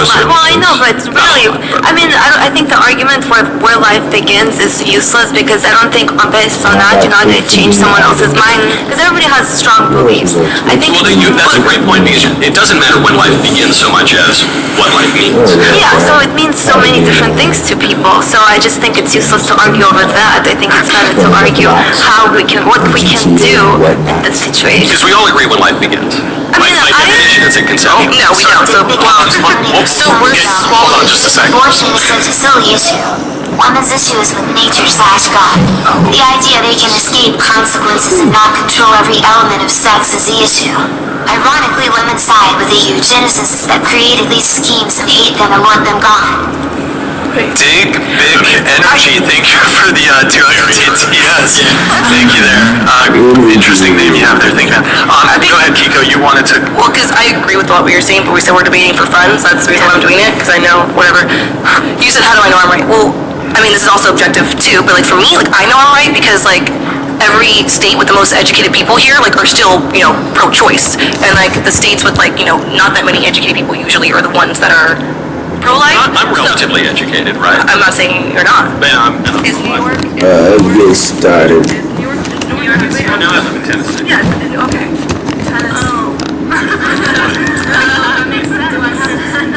Well, I know, but really, I mean, I think the argument for where life begins is useless because I don't think based on that you're not going to change someone else's mind because everybody has strong beliefs. I think that's a great point because it doesn't matter when life begins so much as what life means. Yeah, so it means so many different things to people. So I just think it's useless to argue over that. I think it's better to argue what we can do in this situation. Because we all agree when life begins. I mean, by definition, it's a conception. No, we don't. Hold on just a second. Abortion is such a silly issue. Women's issue is with nature/God. The idea they can escape consequences and not control every element of sex is the issue. Ironically, women side with the eugenicists that created these schemes and hate them and want them gone. Dig Big Energy, thank you for the 200 TTS. Thank you there. Interesting name you have there, thank you. Go ahead, Kiko, you wanted to... Well, because I agree with what we were saying, but we said we're debating for fun, so that's the reason why I'm doing it, because I know, whatever. You said, how do I know I'm right? Well, I mean, this is also objective too, but like for me, like I know I'm right because like every state with the most educated people here, like, are still, pro-choice. And like the states with like, not that many educated people usually are the ones that are pro-life. I'm relatively educated, right? I'm not saying you're not. But Is New York? Get started. New York? now I live in Tennessee. Yeah, okay. Tennessee. That makes sense.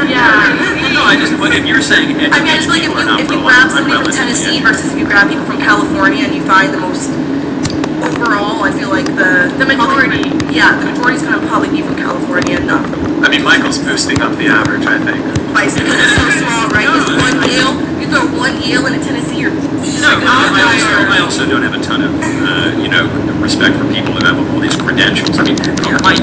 Yeah. No, but if you're saying educated I mean, I just feel like if you grab somebody from Tennessee versus if you grab people from California and you find the most, overall, I feel like the majority, the majority is going to probably be from California, not from... I mean, Michael's boosting up the average, I think. Bicycle is so small, right? Because one Yale, you throw one Yale into Tennessee, you're... No, I also don't have a ton of, respect for people that have all these credentials. I mean, my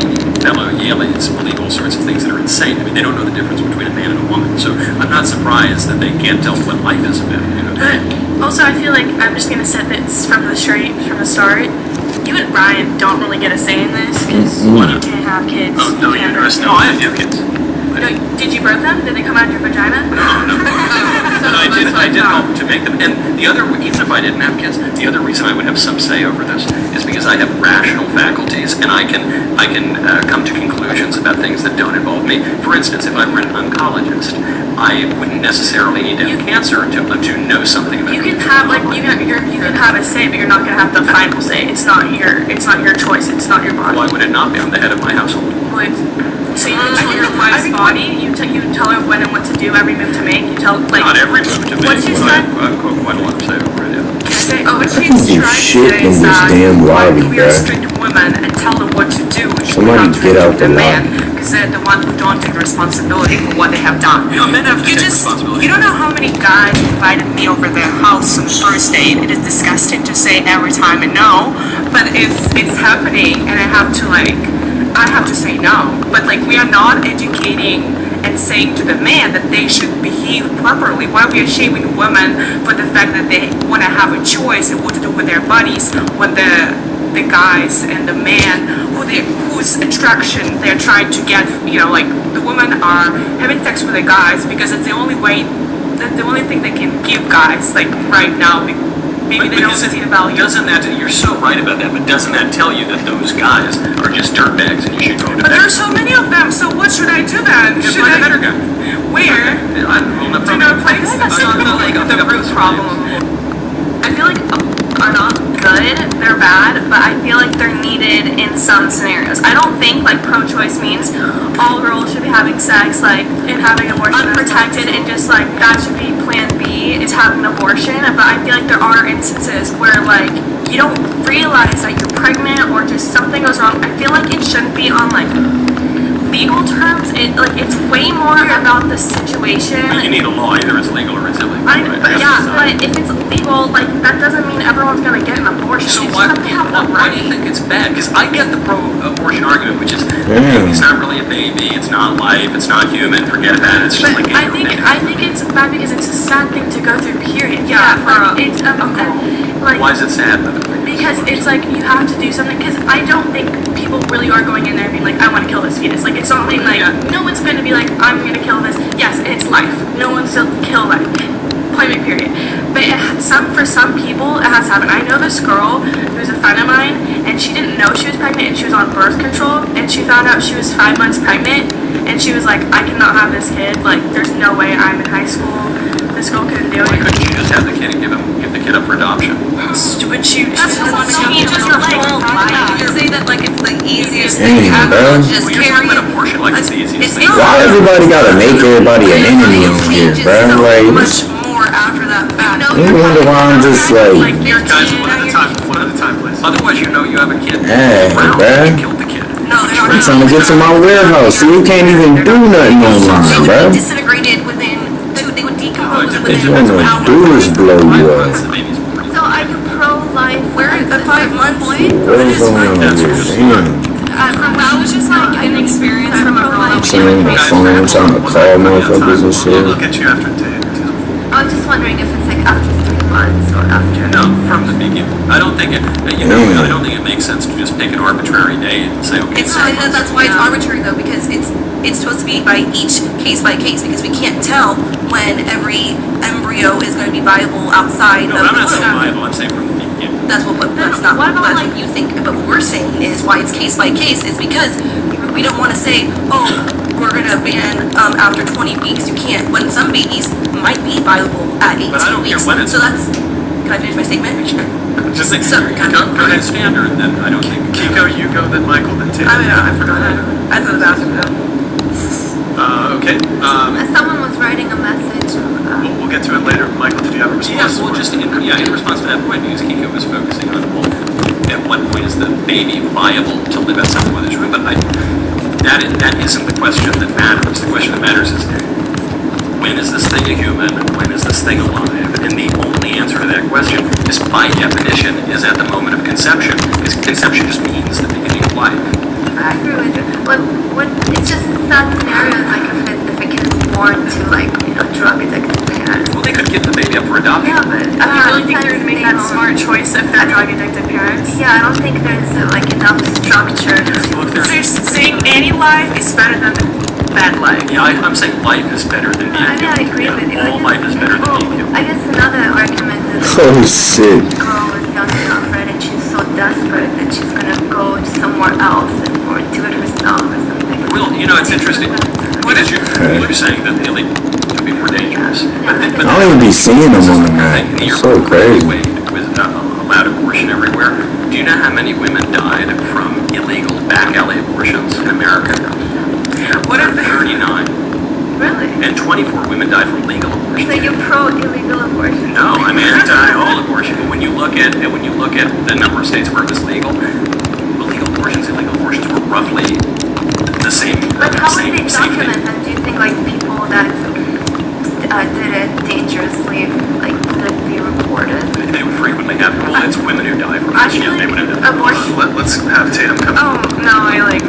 fellow Yaleans believe all sorts of things that are insane. I mean, they don't know the difference between a man and a woman. So I'm not surprised that they can't tell what life is about, But also, I feel like I'm just going to set this from the start. You and Ryan don't really get a say in this because you can't have kids. Oh, no, no, I have kids. No, did you birth them? Did they come out of your vagina? No. But I did help to make them. And even if I didn't have kids, the other reason I would have some say over this is because I have rational faculties and I can come to conclusions about things that don't involve me. For instance, if I were an oncologist, I wouldn't necessarily need to have cancer to know something about it. You can have you can have a say, but you're not going to have the final say. It's not your choice. It's not your body. Why would it not be? I'm the head of my household. So you control your wife's body. You tell her when and what to do, every move to make. You tell not every move to make. What's your son? I've got quite a lot to say over it. What she's trying to say is that we restrict women and tell them what to do. Somebody get out the man, because they're the ones who don't take responsibility for what they have done. Men have to take responsibility. You don't know how many guys invited me over their house on the first date. It is disgusting to say every time and no, but it's happening, and I have to say no. But like, we are not educating and saying to the man that they should behave properly. Why are we shaming women for the fact that they want to have a choice in what to do with their bodies when the guys and the man whose attraction they're trying to get, like the women are having sex with the guys because it's the only thing they can give guys, like right now. Maybe they don't see the value. You're so right about that, but doesn't that tell you that those guys are just dirtbags and you should go to But there's so many of them, so what should I do then? Should I better guy? Where? That's the root problem. I feel like are not good, they're bad, but I feel like they're needed in some scenarios. I don't think like pro-choice means all girls should be having sex, like, and having abortion unprotected, and just like that should be plan B is having an abortion. But I feel like there are instances where like you don't realize that you're pregnant or just something goes wrong. I feel like it shouldn't be on like legal terms. It's way more about the situation. But you need a law, either it's legal or it's illegal. But if it's legal, like that doesn't mean everyone's gonna get an abortion. So you why just have to have one do right. you think it's bad? Because I get the pro-abortion argument, which is the baby's not really a baby, it's not life, it's not human. Forget that. It's just But like I think it's bad because it's a sad thing to go through. Period. It's like why is it sad though? because it's like you have to do something. Because I don't think people really are going in there being like, I want to kill this fetus. Like it's something like no one's going to be like, I'm going to kill this. Yes, it's life. No one's to kill that. Employment period. But for some people, it has to happen. I know this girl who's a friend of mine, and she didn't know she was pregnant, and she was on birth control, and she found out she was 5 months pregnant, and she was like, I cannot have this kid. Like, there's no way I'm in high school. This girl couldn't do Why it. couldn't you just have the kid and give the kid up for adoption? But she doesn't want to You just your whole life. You say that like it's the easiest thing Dang, ever. bro. Just Well, you're carry talking about it. abortion like it's the easiest thing. Why everybody gotta make everybody an enemy on here, bro? Like, Much more after that fact. you wonder why I'm just like, your Guys, teen, one at a time, please. Otherwise, you know you have a kid. Hey, Drowned, bruh. you killed the kid. No, they're I'm not. trying to get to my warehouse, so you can't even do nothing online, They bro. would be disintegrated within they would decompose it within All you wanna do is blow you up. The baby's born. So are you pro-life? Where is the 5 months? What is going on here? Damn. That was just like an experience from a girl. Sitting on my phone, trying to call motherfuckers and shit. We'll get you after I was just wondering if it's like after 3 months or after. No, from the beginning. I don't think it. I don't think it makes sense to just pick an arbitrary date and say, okay. It's that's why it's arbitrary though, because it's supposed to be by each case by case, because we can't tell when every embryo is going to be viable outside No, of but I'm not the saying womb. viable. I'm saying from the beginning. That's that's not What about, that's what you think. But what we're saying is why it's case by case is because we don't want to say, oh, we're gonna ban after 20 weeks. You can't. When some babies might be viable at 18 But I don't care weeks. when it's- So that's. Can I finish my statement? Just think, So- go ahead, standard. Then I don't think. Kiko, you go, then Michael, then Taylor. I mean, I forgot. I go to the bathroom now. Okay, Someone was writing a message. we'll get to it later. Michael, did you have a response? Yes, well, just in response to that point, because Kiko was focusing on, well, at what point is the baby viable to live outside the mother's womb? But that isn't the question that matters. The question that matters is, when is this thing a human? When is this thing alive? And the only answer to that question is, by definition, is at the moment of conception. Because conception just means the beginning of life. I agree with you. What it's just sad scenarios like if a kid is born to like drug addicted parents. Well, they could give the baby up for adoption. Yeah, but I really think they're gonna make that smart choice if they're drug addicted parents. Yeah, I don't think there's like enough structure to. Well, if they're- They're saying any life is better than bad life. Yeah, I'm saying life is better than being I mean, I killed. agree Yeah, with you. all life is better than being killed. I guess another argument is Oh shit. a girl is young enough, right, and she's so desperate that she's gonna go somewhere else or do it herself or something. Well, it's interesting. Because you're saying that the illegal could be more dangerous. But I don't even be seeing them on the night. It's so crazy. With allowed abortion everywhere. Do you know how many women died from illegal back alley abortions in America? What if 39? Really? And 24 women died from legal abortion. So you're pro illegal abortion? No, I'm anti all abortion. But when you look at the number of states where it was legal, illegal abortions, illegal abortions were roughly the same. But how would they same document thing. them? Do you think like people that did it dangerously, like would it be reported? They would frequently have. Well, it's women who die from I it. feel Yeah, they like would have. abortion. Let's have Tatum come. Oh, no, I like.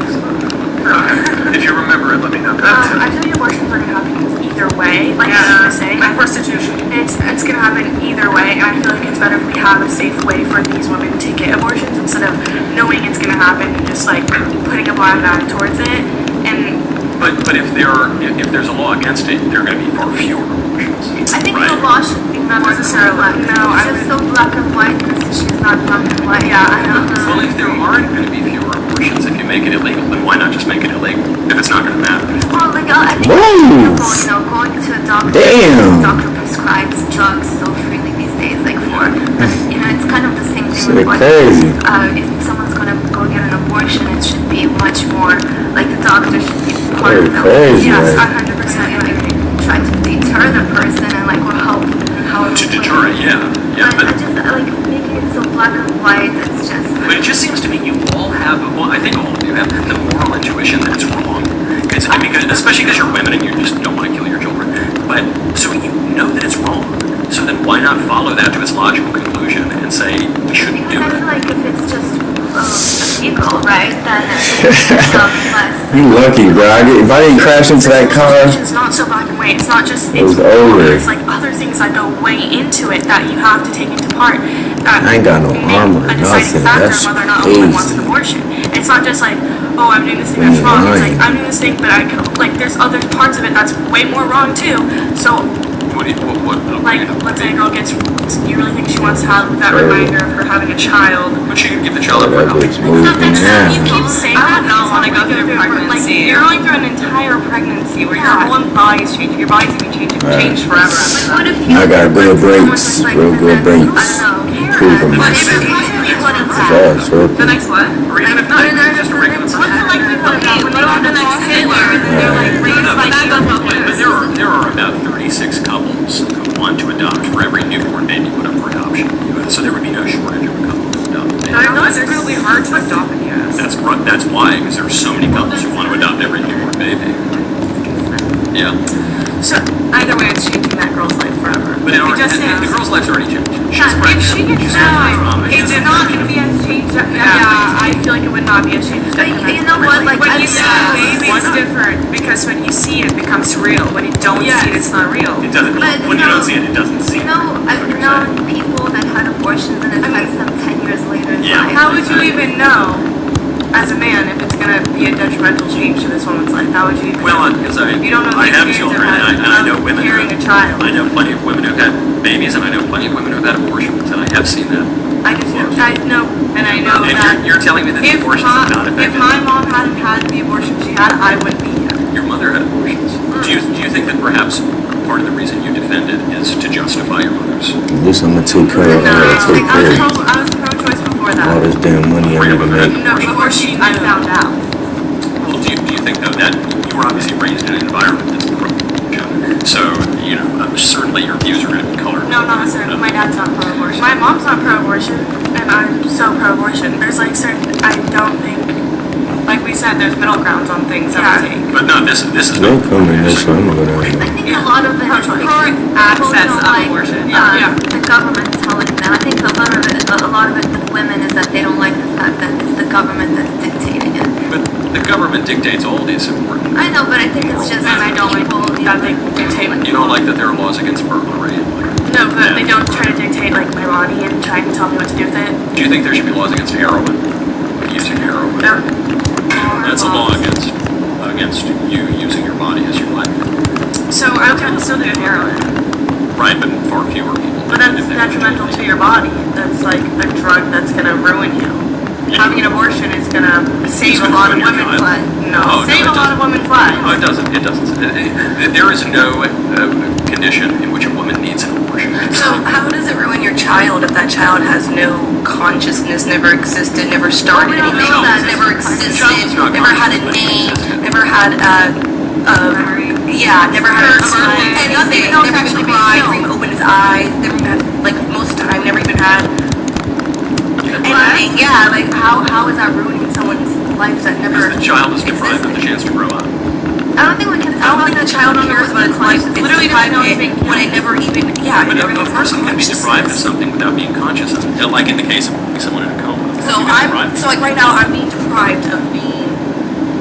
If you remember it, let me know. I feel like abortions are gonna happen either way, like you were saying. Like prostitution. It's gonna happen either way, and I feel like it's better if we have a safe way for these women to get abortions instead of knowing it's gonna happen and just like putting a blind eye towards it. And But if there's a law against it, there are going to be far fewer abortions. I think right? the law should be not necessarily. No, I it's just so black and white because she's not black and white. Yeah, I know. Well, if there aren't going to be fewer abortions, if you make it illegal, then why not just make it illegal if it's not going to matter? Well, like I think Whoa. people, going to a doctor. Damn. The doctor prescribes drugs so freely these days, like for, it's kind of the same thing Shit with what, crazy. if someone's gonna go get an abortion, it should be much more, like the doctor should be part of the. Crazy, Yes, right? 100%, like try to deter the person and like or help. To deter it, yeah. But I But just, like making it so black and white, it's just. it just seems to me you all have, well, I think all of you have the moral intuition that it's wrong. Especially because you're women and you just don't want to kill your children. But, so you know that it's wrong. So then why not follow that to its logical conclusion and say we shouldn't do I it? feel like if it's just illegal, right, then it's less. You lucky, bro. If I didn't crash into that car, It's not so black and white. It's not just It was it's over. There's like other things that go way into it that you have to take into part. That I ain't got no make armor, a deciding nothing. factor That's whether or not a woman wants crazy. an abortion. It's not just like, oh, I'm doing this thing that's Man, wrong. It's lying. like I'm doing this thing, but I could, like there's other parts of it that's way more wrong too. So What? Like, let's say a girl gets, you really think she wants to have that reminder of her having a child. But she could give the child up for That adoption. bitch moving now. You keep saying I that, would not it's wanna like go through you're- pregnancy. Like, you're going through an entire pregnancy where your Yeah. whole body's changing. Your body's even changing, Right. changed forever. Like, what if you... I got good breaks, real good breaks. I don't know. Proven But this. even Fast, the right? next what? Or even if not, just a regular. What's the likelihood of that? What about the next Hitler? And then they're like, raised like But there are about 36 couples who want to adopt for every newborn baby put up for adoption in the U.S. So there would be no shortage of couples who adopt babies. I know it's really hard to adopt in the US. That's why, because there's so many couples who want to adopt every newborn baby. Yeah. So either way, it's changing that girl's life forever. But it We already, just and the said, girl's life's already changed. She's if pregnant. she gets She's going through trauma. it's She's- not going to be as changed. Yeah, I feel like it would not be as changed. But you know what, like, when I you see said- a baby, it's different because when you see it, it becomes real. When you don't see it, it's not real. It doesn't, But, when you no. don't see it, it doesn't seem. You know, I've known people that had abortions and it affects them 10 years later in Yeah. life. How would you even know, as a man, if it's going to be a detrimental change to this woman's life? How would you even Well, know? because You don't know the I have experience children, it has and I know women carrying a child. I know plenty of women who've had babies, and I know plenty of women who've had abortions, and I have seen that. I do too. I know, and I know And that you're telling me that the if abortions have not if affected my mom hadn't had the abortion she had, I wouldn't be here. your mother had abortions. Do you think that perhaps part of the reason you defend it is to justify your mother's? This I'm gonna take care of. No, I'm gonna take care of I was pro-choice before all that. this damn money I need to make. No, before I found out. Well, do you think though that you were obviously raised in an environment that's pro-abortion, so certainly your views are going to be colored. No, not necessarily. My dad's not pro-abortion. My mom's not pro-abortion, and I'm so pro-abortion. There's like certain, I don't think, like we said, there's middle grounds on things that we take. But no, this is They'll come in this one, I'm I gonna. think a lot of it is Pro-choice. like Access people of don't like, abortion. the government telling them. I think a lot of it with women is that they don't like the fact that it's the government that's dictating it. But the government dictates all these important. I know, but I think it's just And I don't like people, that they dictate. You don't like that there are laws against burglary. No, but they don't try to dictate like my body and try to tell me what to do with it. Do you think there should be laws against heroin? Using heroin? No. That's a law against you using your body as your life. So I can still do heroin, Right, but far fewer people. but that's detrimental to your body. That's like a drug that's gonna ruin you. Having an abortion is gonna save a lot of ruin your women's child. lives. No, Oh, no, save it a lot of women's lives. Oh, it doesn't. It doesn't. There is no condition in which a woman needs an abortion. So how does it ruin your child if that child has no consciousness, never existed, never started Well, we don't anything, know that. never The child existed, is not never had a conscious, but name, existed. never had never had a Personality. anything, No, it's never actually even being cried, killed. never even opened his eyes, never even had, like most of the time, never even had anything. Yeah, like how is that ruining someone's life that never Because the child is deprived of the chance to grow up. I don't think we can I don't think the child cares about its life. It's Literally doesn't know it's being when it never even, yeah, But it never a even person can be deprived of consciousness. something without being conscious of it. Like in the case of putting someone in a coma. So You can deprive- so like right now I'm being deprived of being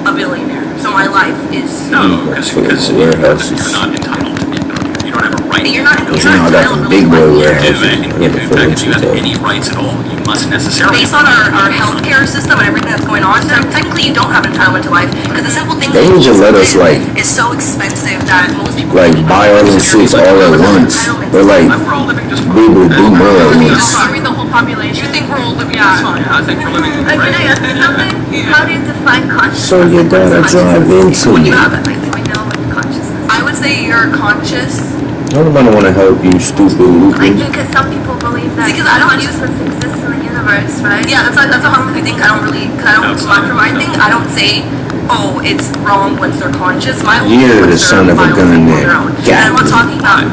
a billionaire. So my life is No, because warehouses. you're not entitled to be a billionaire. You don't have a right. you're not to be a You know, I got entitled the to big live boy like billionaire. warehouses. I got the In fact, if you have Phillips any rights at all, you must necessarily. based on our healthcare system and everything that's going on, so technically you don't have entitlement to life because the simple thing They that need to you let us, live like- is so expensive that most people Like, can't buy all even them afford shits it. all at once. Or like, We're all living just be able to do more at You once. read the whole population. You think we're all living Yeah. just fine? I think we're living Like, can I ask you something? How do you define consciousness? So you gotta drive into When me. you have it, like, do we know what consciousness I would say you're conscious. Nobody wanna help you, stupid Like, loopy. because some people believe that Because I don't use- consciousness exists in the universe, right? Yeah, that's how I think. I don't really, because I don't, for my thing, I don't say, oh, it's wrong once they're conscious. My whole You're thing the once son they're of a violent gun on there. their own. Got And I'm not me. talking about,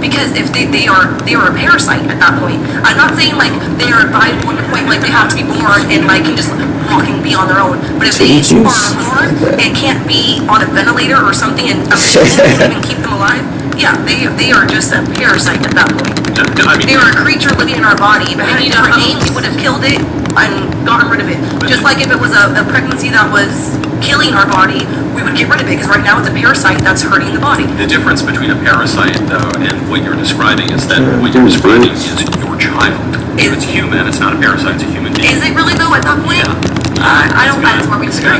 because if they are a parasite at that point. I'm not saying like they are viable to the point like they have to be born and like can just walk and be on their own. But if they Teach you. are born and can't be on a ventilator or something and even keep them alive, yeah, they are just a parasite at that point. I mean, They were a creature living in our body. If it had a different name, we would have killed it and gotten rid of it. Just like if it was a pregnancy that was killing our body, we would get rid of it because right now it's a parasite that's hurting the body. the difference between a parasite, though, and what you're describing is that what you're describing is your child. It's human, it's not a parasite, it's a human being. Is it really though at that point? I don't find it's where we disagree.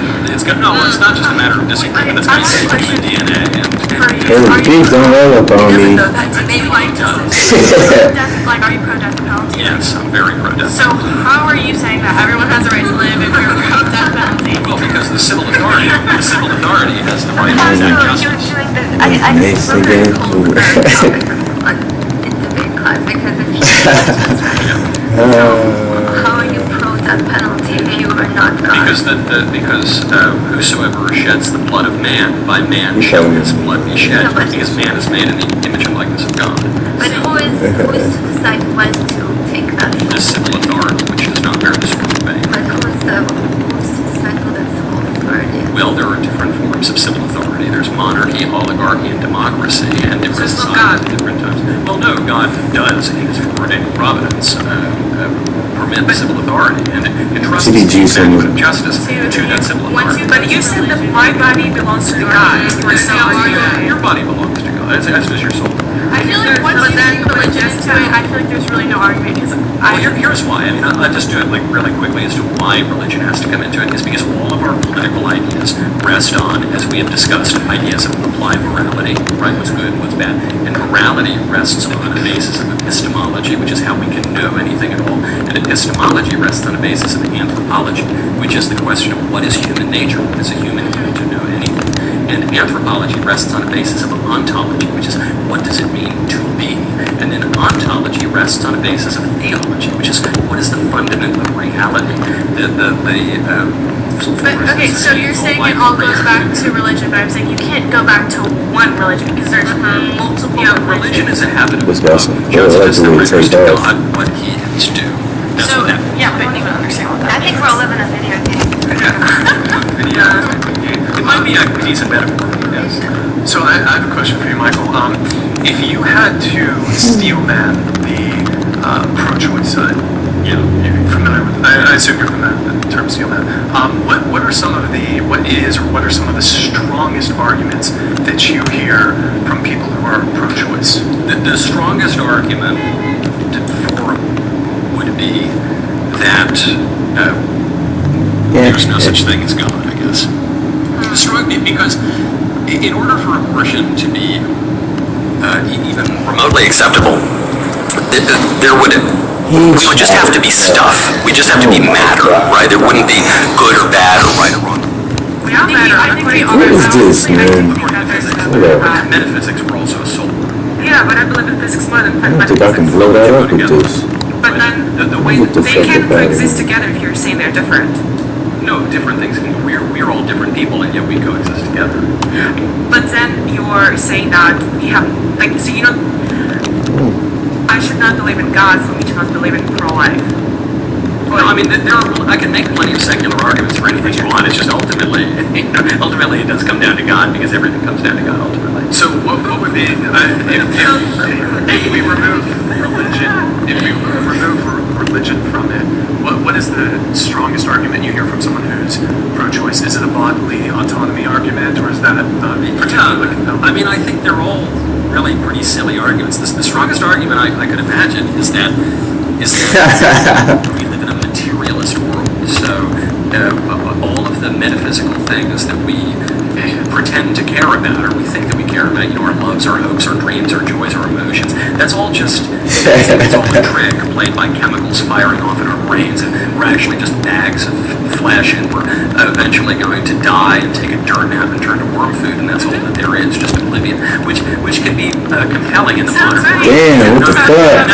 No, it's not just a matter of disagreement, it's got human DNA and. Hey, please don't roll up on me. Maybe like Like, are you pro-death penalty? Yes, I'm very pro-death. So how are you saying that everyone has a right to live if you're pro-death penalty? Well, because the civil authority has the right to So execute you're justice. doing this, I Nice just again. remember in debate class because it's how are you pro-death penalty if you are not God? Because whosoever sheds the blood of man, by man shall his blood be shed, No, but- because man is made in the image and likeness of God. But who is to decide when to take that? The civil authority, which does not bear the sword of faith. But who's to decide who that civil authority is? Well, there are different forms of civil authority. There's monarchy, oligarchy, and democracy, and different So it's not societies God. at different times. Well, no, God does, in His foreordained providence, permit civil authority and entrusts the CDG management of someone. justice to that civil authority. But you said that my body belongs to God. You were saying Your body belongs to God, as does your soul. I feel like once you bring religion to it, I feel like there's really no argument because Well, here's why. I mean, I'll just do it like really quickly as to why religion has to come into it. Is because all of our political ideas rest on, as we have discussed, ideas of applied morality, right? What's good, what's bad, and morality rests on the basis of epistemology, which is how we can know anything at all. And epistemology rests on the basis of anthropology, which is the question of what is human nature, what is a human do to know anything. And anthropology rests on a basis of ontology, which is what does it mean to be. And then ontology rests on a basis of theology, which is what is the fundament of reality. Okay, so you're saying it all goes back to religion, but I'm saying you can't go back to one religion because there's multiple Religion is a habit of Disgusting. justice that I like the way you renders take to that. God what He is due. That's So, what that yeah, but I don't even understand what I that think we're all living a video game. It might be a decent metaphor, yes. So I have a question for you, Michael. If you had to steel man the pro-choice side, you're familiar with, I assume you're familiar with the term steel man. What are some of the, what are some of the strongest arguments that you hear from people who are pro-choice? The strongest argument for would be that there's no such thing as God, I guess. Because in order for abortion to be even remotely acceptable, there would just have to be stuff. We just have to be matter, right? There wouldn't be good or bad or right or wrong. We all matter. I think we all What is this, man? Whatever. Metaphysics were also a soul. Yeah, but I believe in physics more than I don't think I can blow that up with this. But then The way What the they fuck can about coexist it? together if you're saying they're different. no different things. We're all different people, and yet we coexist together. But then you're saying that we have, like, so you know, I should not believe in God for me to not believe in pro-life. Well, I mean, I can make plenty of secular arguments for anything you want. It's just ultimately it does come down to God because everything comes down to God ultimately. So what would be, if we remove religion from it, what is the strongest argument you hear from someone who's pro-choice? Is it a bodily autonomy argument, or is that particularly compelling? I mean, I think they're all really pretty silly arguments. The strongest argument I could imagine is that we live in a materialist world. So all of the metaphysical things that we pretend to care about, or we think that we care about, our loves, our hopes, our dreams, our joys, our emotions, that's all just it's all a trick played by chemicals firing off in our brains, and we're actually just bags of flesh, and we're eventually going to die and take a dirt nap and turn to worm food, and that's all that there is, just oblivion, which can be compelling in the modern world. Damn, what the fuck?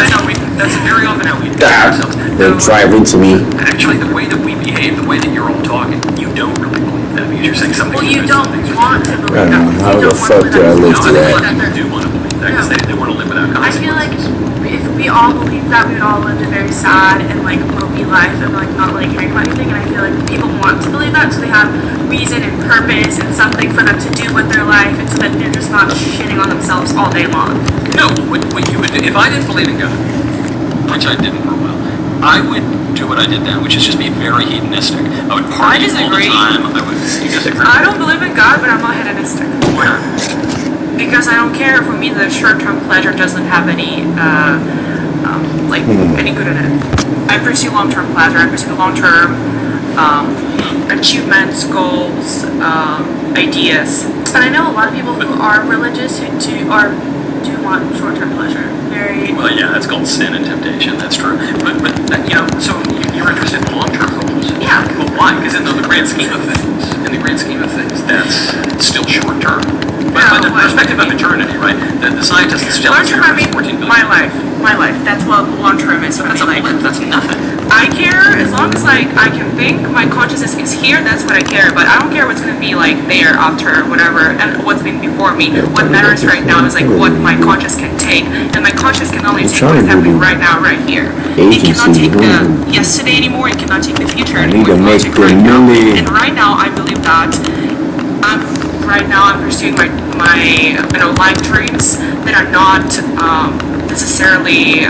That's very often how we think ourselves. They'll drive into me. Actually, the way that we behave, the way that you're all talking, you don't really believe that because you're saying something. Well, you don't want to I believe don't know, how that. the fuck do I live to No, that? people do want to believe that because they want to live without I feel consequences. like if we all believed that, we would all live a very sad and like mopey life and like not really caring about anything. And I feel like people want to believe that, so they have reason and purpose and something for them to do with their life, and so that they're just not shitting on themselves all day long. No, what you would do, if I didn't believe in God, which I didn't for a while, I would do what I did then, which is just be very hedonistic. I would party all the disagree. time. You disagree? I don't believe in God, but I'm not hedonistic. Why not? Because I don't care. For me, the short-term pleasure doesn't have any like any good in it. I pursue long-term pleasure. I pursue long-term achievements, goals, ideas. But I know a lot of people who are religious who do want short-term pleasure. Very. Well, yeah, that's called sin and temptation. That's true. But so you're interested in long-term goals. Yeah. But why? Because in the grand scheme of things, that's still short-term. But the perspective of eternity, right? The scientists tell us Long-term, I mean, my life. That's what long-term is for me. Like, that's nothing. I care as long as like I can think, my consciousness is here, that's what I care. But I don't care what's gonna be like there after whatever and what's been before me. What matters right now is like what my conscious can take. And my conscious can only take what's happening right now, right here. It cannot take the yesterday anymore, it cannot take the future anymore. It can only take right now. And right now I believe that I'm pursuing my life dreams that are not necessarily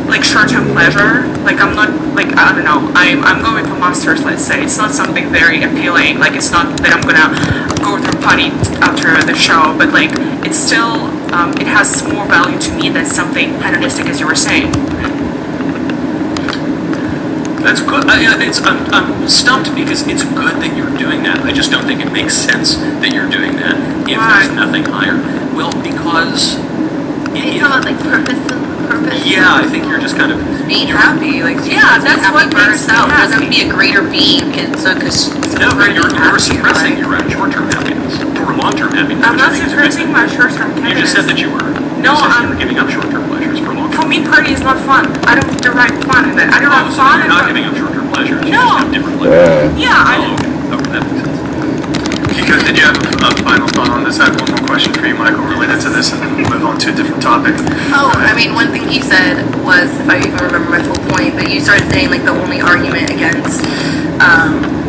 like short-term pleasure. Like I'm not like I don't know. I'm going for masters. Let's say it's not something very appealing. Like it's not that I'm gonna go to a party after the show, but like it's still it has more value to me than something hedonistic, as you were saying. That's good. I'm stumped because it's good that you're doing that. I just don't think it makes sense that you're doing that if there's nothing higher. Well, because You talk about like purpose. yeah, I think you're just kind of Being happy, like Yeah, that's what for makes me herself. It doesn't happy. be a greater being, because no, but you're suppressing your own short-term happiness or long-term happiness. I'm which I not think is a good suppressing thing. my short-term You happiness. just said that you were. No, you said you I'm- were giving up short-term pleasures for long-term. For me, party is not fun. I don't derive fun in it. I derive So fun you're in not it. giving up short-term pleasures. You No. just have different levels. Yeah, I Oh, okay. That makes sense. Kiko, did you have a final thought on this? I have one more question for you, Michael, related to this, and then we'll move on to a different topic. Oh, I mean, one thing he said was, if I even remember my full point, but you started saying like the only argument against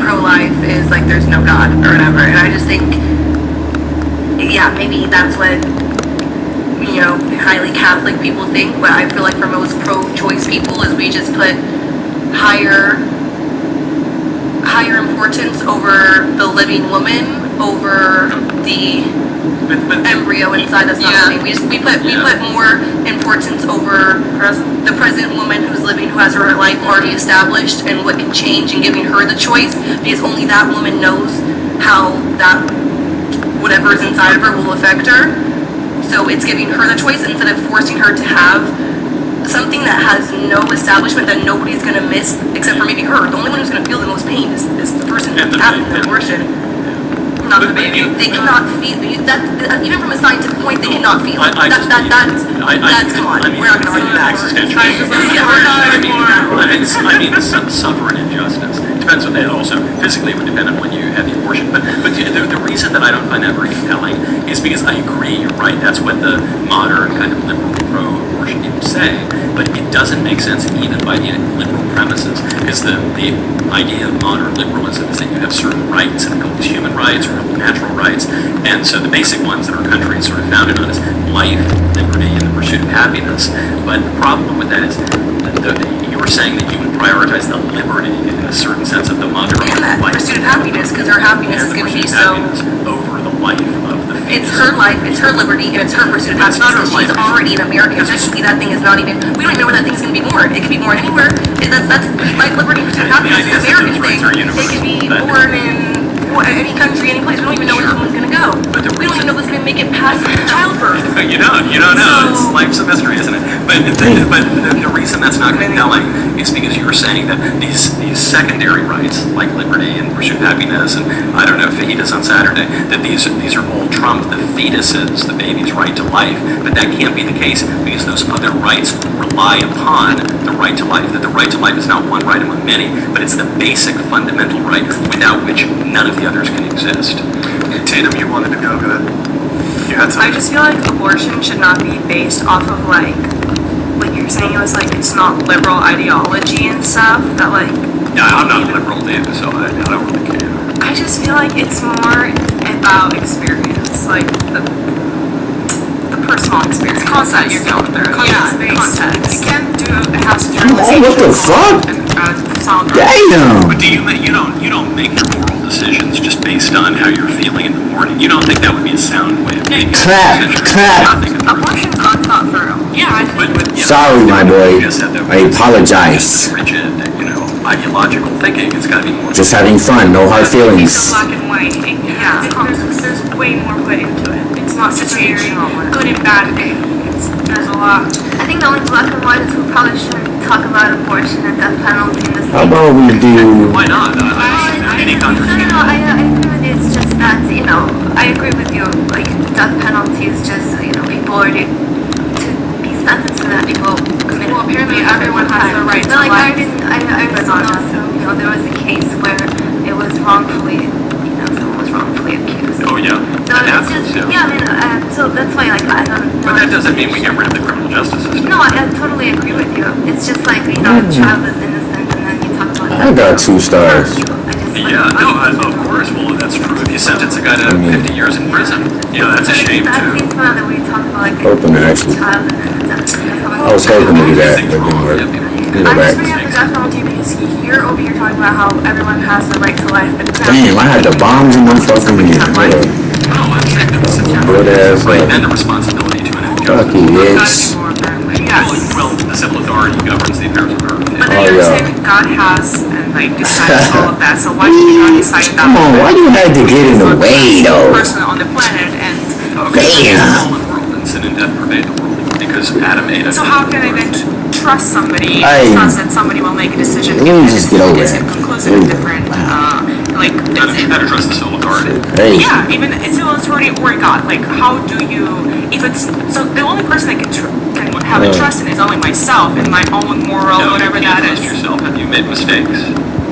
pro-life is like there's no God or whatever, and I just think, yeah, maybe that's what highly Catholic people think, but I feel like for most pro-choice people is we just put higher importance over the living woman over the embryo inside that's not living. We put more importance over the present woman who's living, who has her life already established and what can change, and giving her the choice, because only that woman knows how that whatever is inside of her will affect her. So it's giving her the choice instead of forcing her to have something that has no establishment, that nobody's going to miss except for maybe her. The only one who's going to feel the most pain is the person who's having the abortion, not the baby. They cannot feel that. Even from a scientific point, they cannot feel. That's come on. We're not going to argue that. I mean, suffer an injustice. Depends on that. Also, physically, it would depend on when you had the abortion. But the reason that I don't find that very compelling is because I agree. You're right. That's what the modern kind of liberal pro-abortion people say. But it doesn't make sense even by the liberal premises, because the idea of modern liberalism is that you have certain rights, and called human rights or natural rights, and so the basic ones that our country is sort of founded on is life, liberty, and the pursuit of happiness. But the problem with that is you were saying that you would prioritize the liberty in a certain sense of the modern And that life. pursuit of happiness, because her happiness is going to be so. Over the life of the It's fetus. her life, it's her liberty, and it's her pursuit of happiness. Because she's already an American. Technically, that thing is not even. We don't even know where that thing's going to be born. It could be born anywhere. That's life, liberty, and pursuit of happiness. idea It's is an that those American thing. rights are It could be universal, but- born in any country, any place. We don't even know where this one's going to go. But the We don't even know if it's going to make it past childbirth. You don't know. It's So- life's a mystery, isn't it? But the reason that's not compelling is because you're saying that these secondary rights, like liberty and pursuit of happiness, and I don't know, fajitas on Saturday, that these are all trump the fetus's, the baby's right to life. But that can't be the case, because those other rights rely upon the right to life. That the right to life is not one right among many, but it's the basic fundamental right without which none of the others can exist. Tatum, you wanted to go. Go ahead. You had I something. just feel like abortion should not be based off of like you're saying, it was like it's not liberal ideology and stuff that like. Yeah, I'm not liberal, dude, so I don't really care. I just feel like it's more about experience, like the personal experience. Context you're going through. Context. You can't do a house Hey, what the fuck? Damn! But you don't make your moral decisions just based on how you're feeling in the morning. You don't think that would be a sound way of making a Clap, decision. clap. You're not thinking through it. Abortion's not thought through. Yeah, Sorry, my boy. You just said that I apologize. rigid, ideological thinking. It's got to be more. Just having fun, no hard it's feelings. so black and white. Yeah, there's way more put into it. It's not such a good and bad thing. There's a lot. I think the only black and white is we probably shouldn't talk about abortion and death penalty in this. How about we do... Why not? I don't see any contradiction. No, I agree with you. It's just that, I agree with you. Like, death penalty is just, people already to be sentenced to that. People committed. Well, apparently everyone has the right to But, like, life. I was also, there was a case where it was wrongfully, someone was wrongfully accused. Oh, yeah. So That it's happens, just, yeah. so that's why, like, I don't know. But that doesn't mean we get rid of the criminal justice system. No, I totally agree with you. It's just like, a child is innocent and then you talk about I got 2 stars. Yeah, no, of course. Well, that's true. If you sentence a guy to 50 years in prison, that's a shame, That too. seems that we talk about, like, Hoping to actually- child and then I was hoping to do that, but didn't work. Get it I'm back. just bringing up the death penalty because you're over here talking about how everyone has the right to life, but it's not. Damn, I had the bombs in my fucking hand. Oh, I'm saying that's Good ass, right. like, And the responsibility to an fuck you, bitch. Yes. Well, the civil authority governs the affairs of earth. But then Oh, you're yeah. saying God has and decided all of that. So why did God decide that? Come on, why you had to get in the way, though? Person on the planet, and Okay, Damn. the fallen world and sin and death pervade the world because Adam ate it. so how can I then trust somebody? Hey. Trust that somebody will make a decision. Let me if just it's- get over is it. it conclusive and different? How to trust the civil authority. Hey, Yeah, even it's civil authority or God. Like, how do you? If it's so, the only person that can have a trust in is only myself and my own moral, No, whatever you can't that trust is. yourself. Have you made mistakes?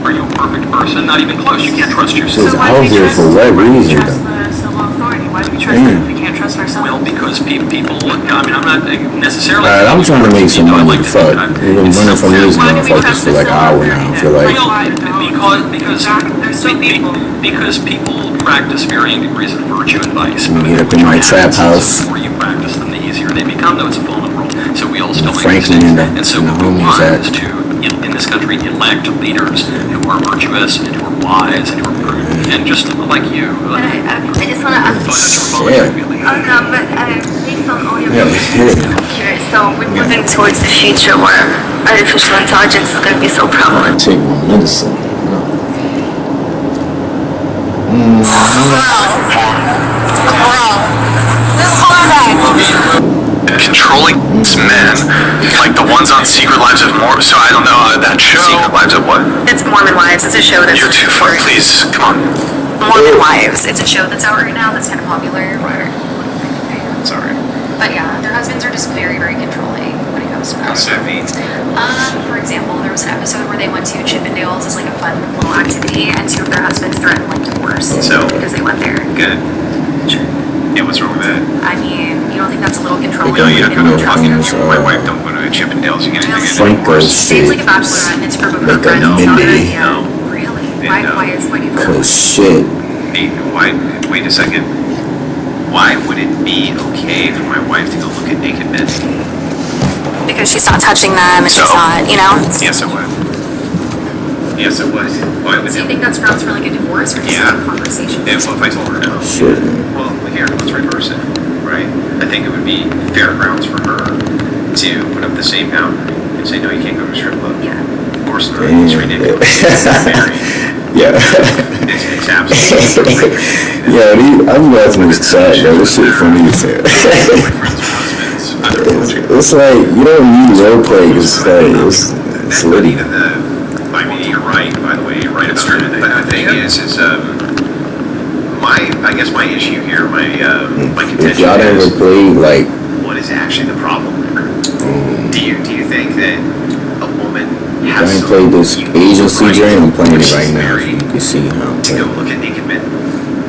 Are you a perfect person? Not even close. You can't trust yourself. Just why out do we here trust- for what why do we reason, trust though? the civil authority? Why do we trust Damn. them if we can't trust ourselves? Well, because people, I'm not necessarily. Alright, I'm trying to make some I money. like to Fuck. think that We've been it's running from something- these Why do we motherfuckers trust for the like an civil hour now. I feel like. There's still people. Because people practice varying degrees of virtue and vice. Let me get up in my trap house. The more you practice them, the easier they become, though it's a fallen world. So we all still make Franklin mistakes. and the- And so and the what we homies want at- is to, in this country, elect leaders who are virtuous and who are wise and who are prudent and just like you. But I just want to ask. Yeah. Oh no, but based on all your Yeah, hit it. here, so we're moving towards the future where artificial intelligence is going to be so prevalent. Take my medicine. Controlling men, like the ones on Secret Lives of Mormon. So I don't know that show. Secret Lives of what? It's Mormon Wives. It's a show that's You're too far. Please, come on. Mormon Wives. It's a show that's out right now that's kind of popular. Sorry. But yeah, their husbands are just very, very controlling when it comes to that. What's that mean? For example, there was an episode where they went to Chippendales as like a fun little activity, and 2 of their husbands threatened like divorce So- because they went there. Good. Yeah, what's wrong with that? I mean, you don't think that's a little controlling? No, you Like, don't they go to trust fucking. them? My wife don't go to Chippendales. You get anything Franco's Say it's like a shit. bachelorette, and it's for both Like a friends. It's not a good Mindy. idea. No. Really? Yeah, no. Why do you think? Cause shit. Hey, why? Wait a second. Why would it be okay for my wife to go look at naked men? Because she's not touching them and So? she's not, Yes, it would. Yes, it would. Why would So you it? think that's grounds for like a divorce or just Yeah. like a conversation? Yeah, well, if I told her no. Shit. Well, here, let's reverse it, right? I think it would be fair grounds for her to put up the same boundary and say, no, you can't go to a strip club. Yeah. Of course not. It's ridiculous. It's very, Yeah. it's absolutely Yeah, I'm laughing at this side, bro. This shit funny as hell. boyfriends or husbands. I don't know. It's like, you don't need role play. It's like, it's litty. I mean, you're right, by the way, you're right about that. But the thing is I guess my issue here, my If contention y'all is, ever played, like, what is actually the problem there? Do you think that a woman I has ain't some played this unique agency right, dream. I'm playing which it right is now. very- You can see how I'm to go playing. look at naked men?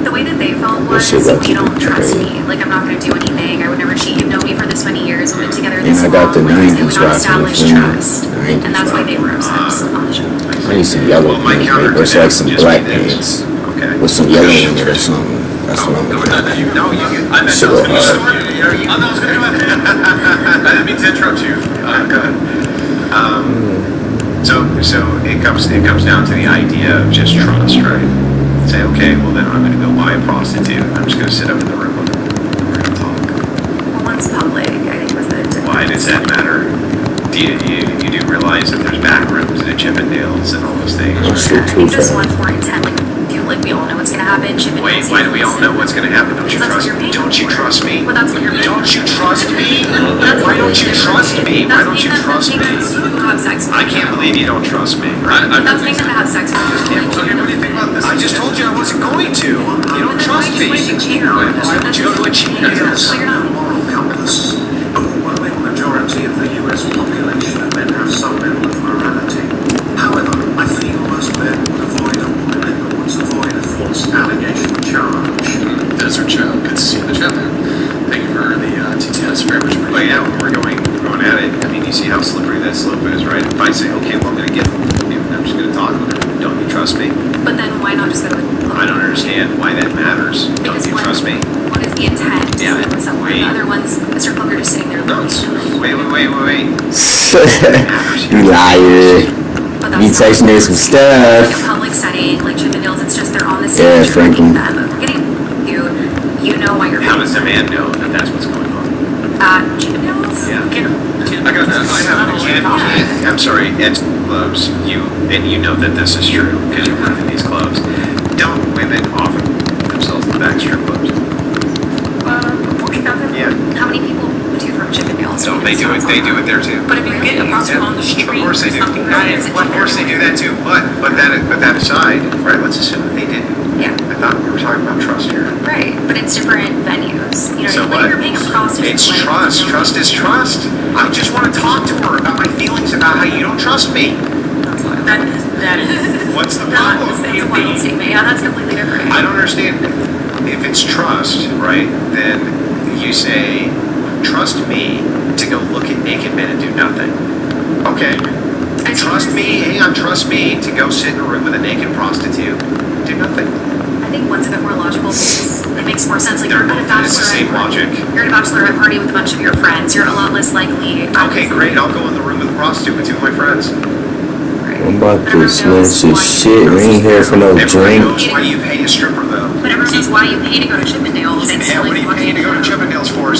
The way that they felt That was, shit got you don't too trust crazy. me. Like, I'm not going to do anything. I would never cheat. You've known me for this many years. We've been together And this I got the long. Like, 90s they would not rocking, establish you feel me? trust. The 90s And that's why they were rocking. upset on the show. I need some yellow Well, my pants, counter right? There's to like that some would just black be this. pants Okay. with some yellow in it or something. That's what I'm Go looking ahead. at. No, you get. I Shit, didn't mean to interrupt you. Go ahead. So it comes down to the idea of just trust, right? Say, okay, well then I'm going to go buy a prostitute. I'm just going to sit up in the room with her. We're going to talk. Well, one's public. I think was the difference. Why does that you do realize that there's back rooms and Chippendales and all those things. That's right? true I too, think this fam. one's more intent, like we all know what's gonna happen. Wait, why do we all know what's going to happen? Don't you That's what trust you're me? paying Don't you for. trust me? Well, that's what you're paying Don't you for. trust me? That's Why don't you trust me? Why don't you trust me? Who have sex with I can't believe you don't trust me. That's making them have sex with you. What do you think about this? I just told you I wasn't going to. You don't trust me. Why would you go to a Chippendales? So you're not. Moral capitalists. The overwhelming majority of the US population of men have some level of morality. However, I feel most men would avoid a woman that would avoid a false allegation charge. Desert Chow, good to see you in the chat there. Thank you for the TTS, very much appreciated. But yeah, when we're going at it, I mean, you see how slippery that slope is, right? If I say, okay, well, I'm going to get, I'm just going to talk with her. Don't you trust me? But then why not just go to a I don't understand why that matters. Don't Because you trust me? One is the intent to Yeah, sleep with someone. wait. The other one's Mr. Poker just sitting there No, looking. it's, wait. You liar. But You that's texting not me some like a stuff. public setting, like Chippendales, it's just they're on the Yeah, stage. Franklin. Getting you know why you're How does the man know that that's what's going on? Chippendales? Yeah. I got that. I have an example. I'm sorry, at clubs, you know that this is true because you work in these clubs. Don't women offer themselves in the back strip clubs? Yeah. How many people do from Chippendales? So they do it. They do it there too. But if you get a prostitute on the street, Of course they do. something that is. Of course they do that too. But that aside, right? Let's assume that they didn't. Yeah, I thought we were talking about trust here. right. But it's different venues. You know, So like what? you're paying a prostitute. It's like, trust. you know, Trust is trust. I just want to talk to her about my feelings about how you don't trust me. That is. What's the That's problem? a wild statement. Yeah, that's completely different. I don't understand. If it's trust, right, then you say, trust me to go look at naked men and do nothing. Okay. I see Trust what you're me, saying. hang on, trust me to go sit in a room with a naked prostitute. Do nothing. I think one's a bit more logical because it makes more sense. Like you're at a It's the same bachelorette logic. You're at a bachelorette party with a bunch of your friends. You're a lot less likely. Okay, great. I'll go in the room with a prostitute with two of my friends. I'm about to smash this shit. We ain't here for no Everybody drink. knows why you pay a stripper, though. But everyone knows why you pay to go to Chippendales. It's Yeah, to, what are like, you paying to go to Chippendales for?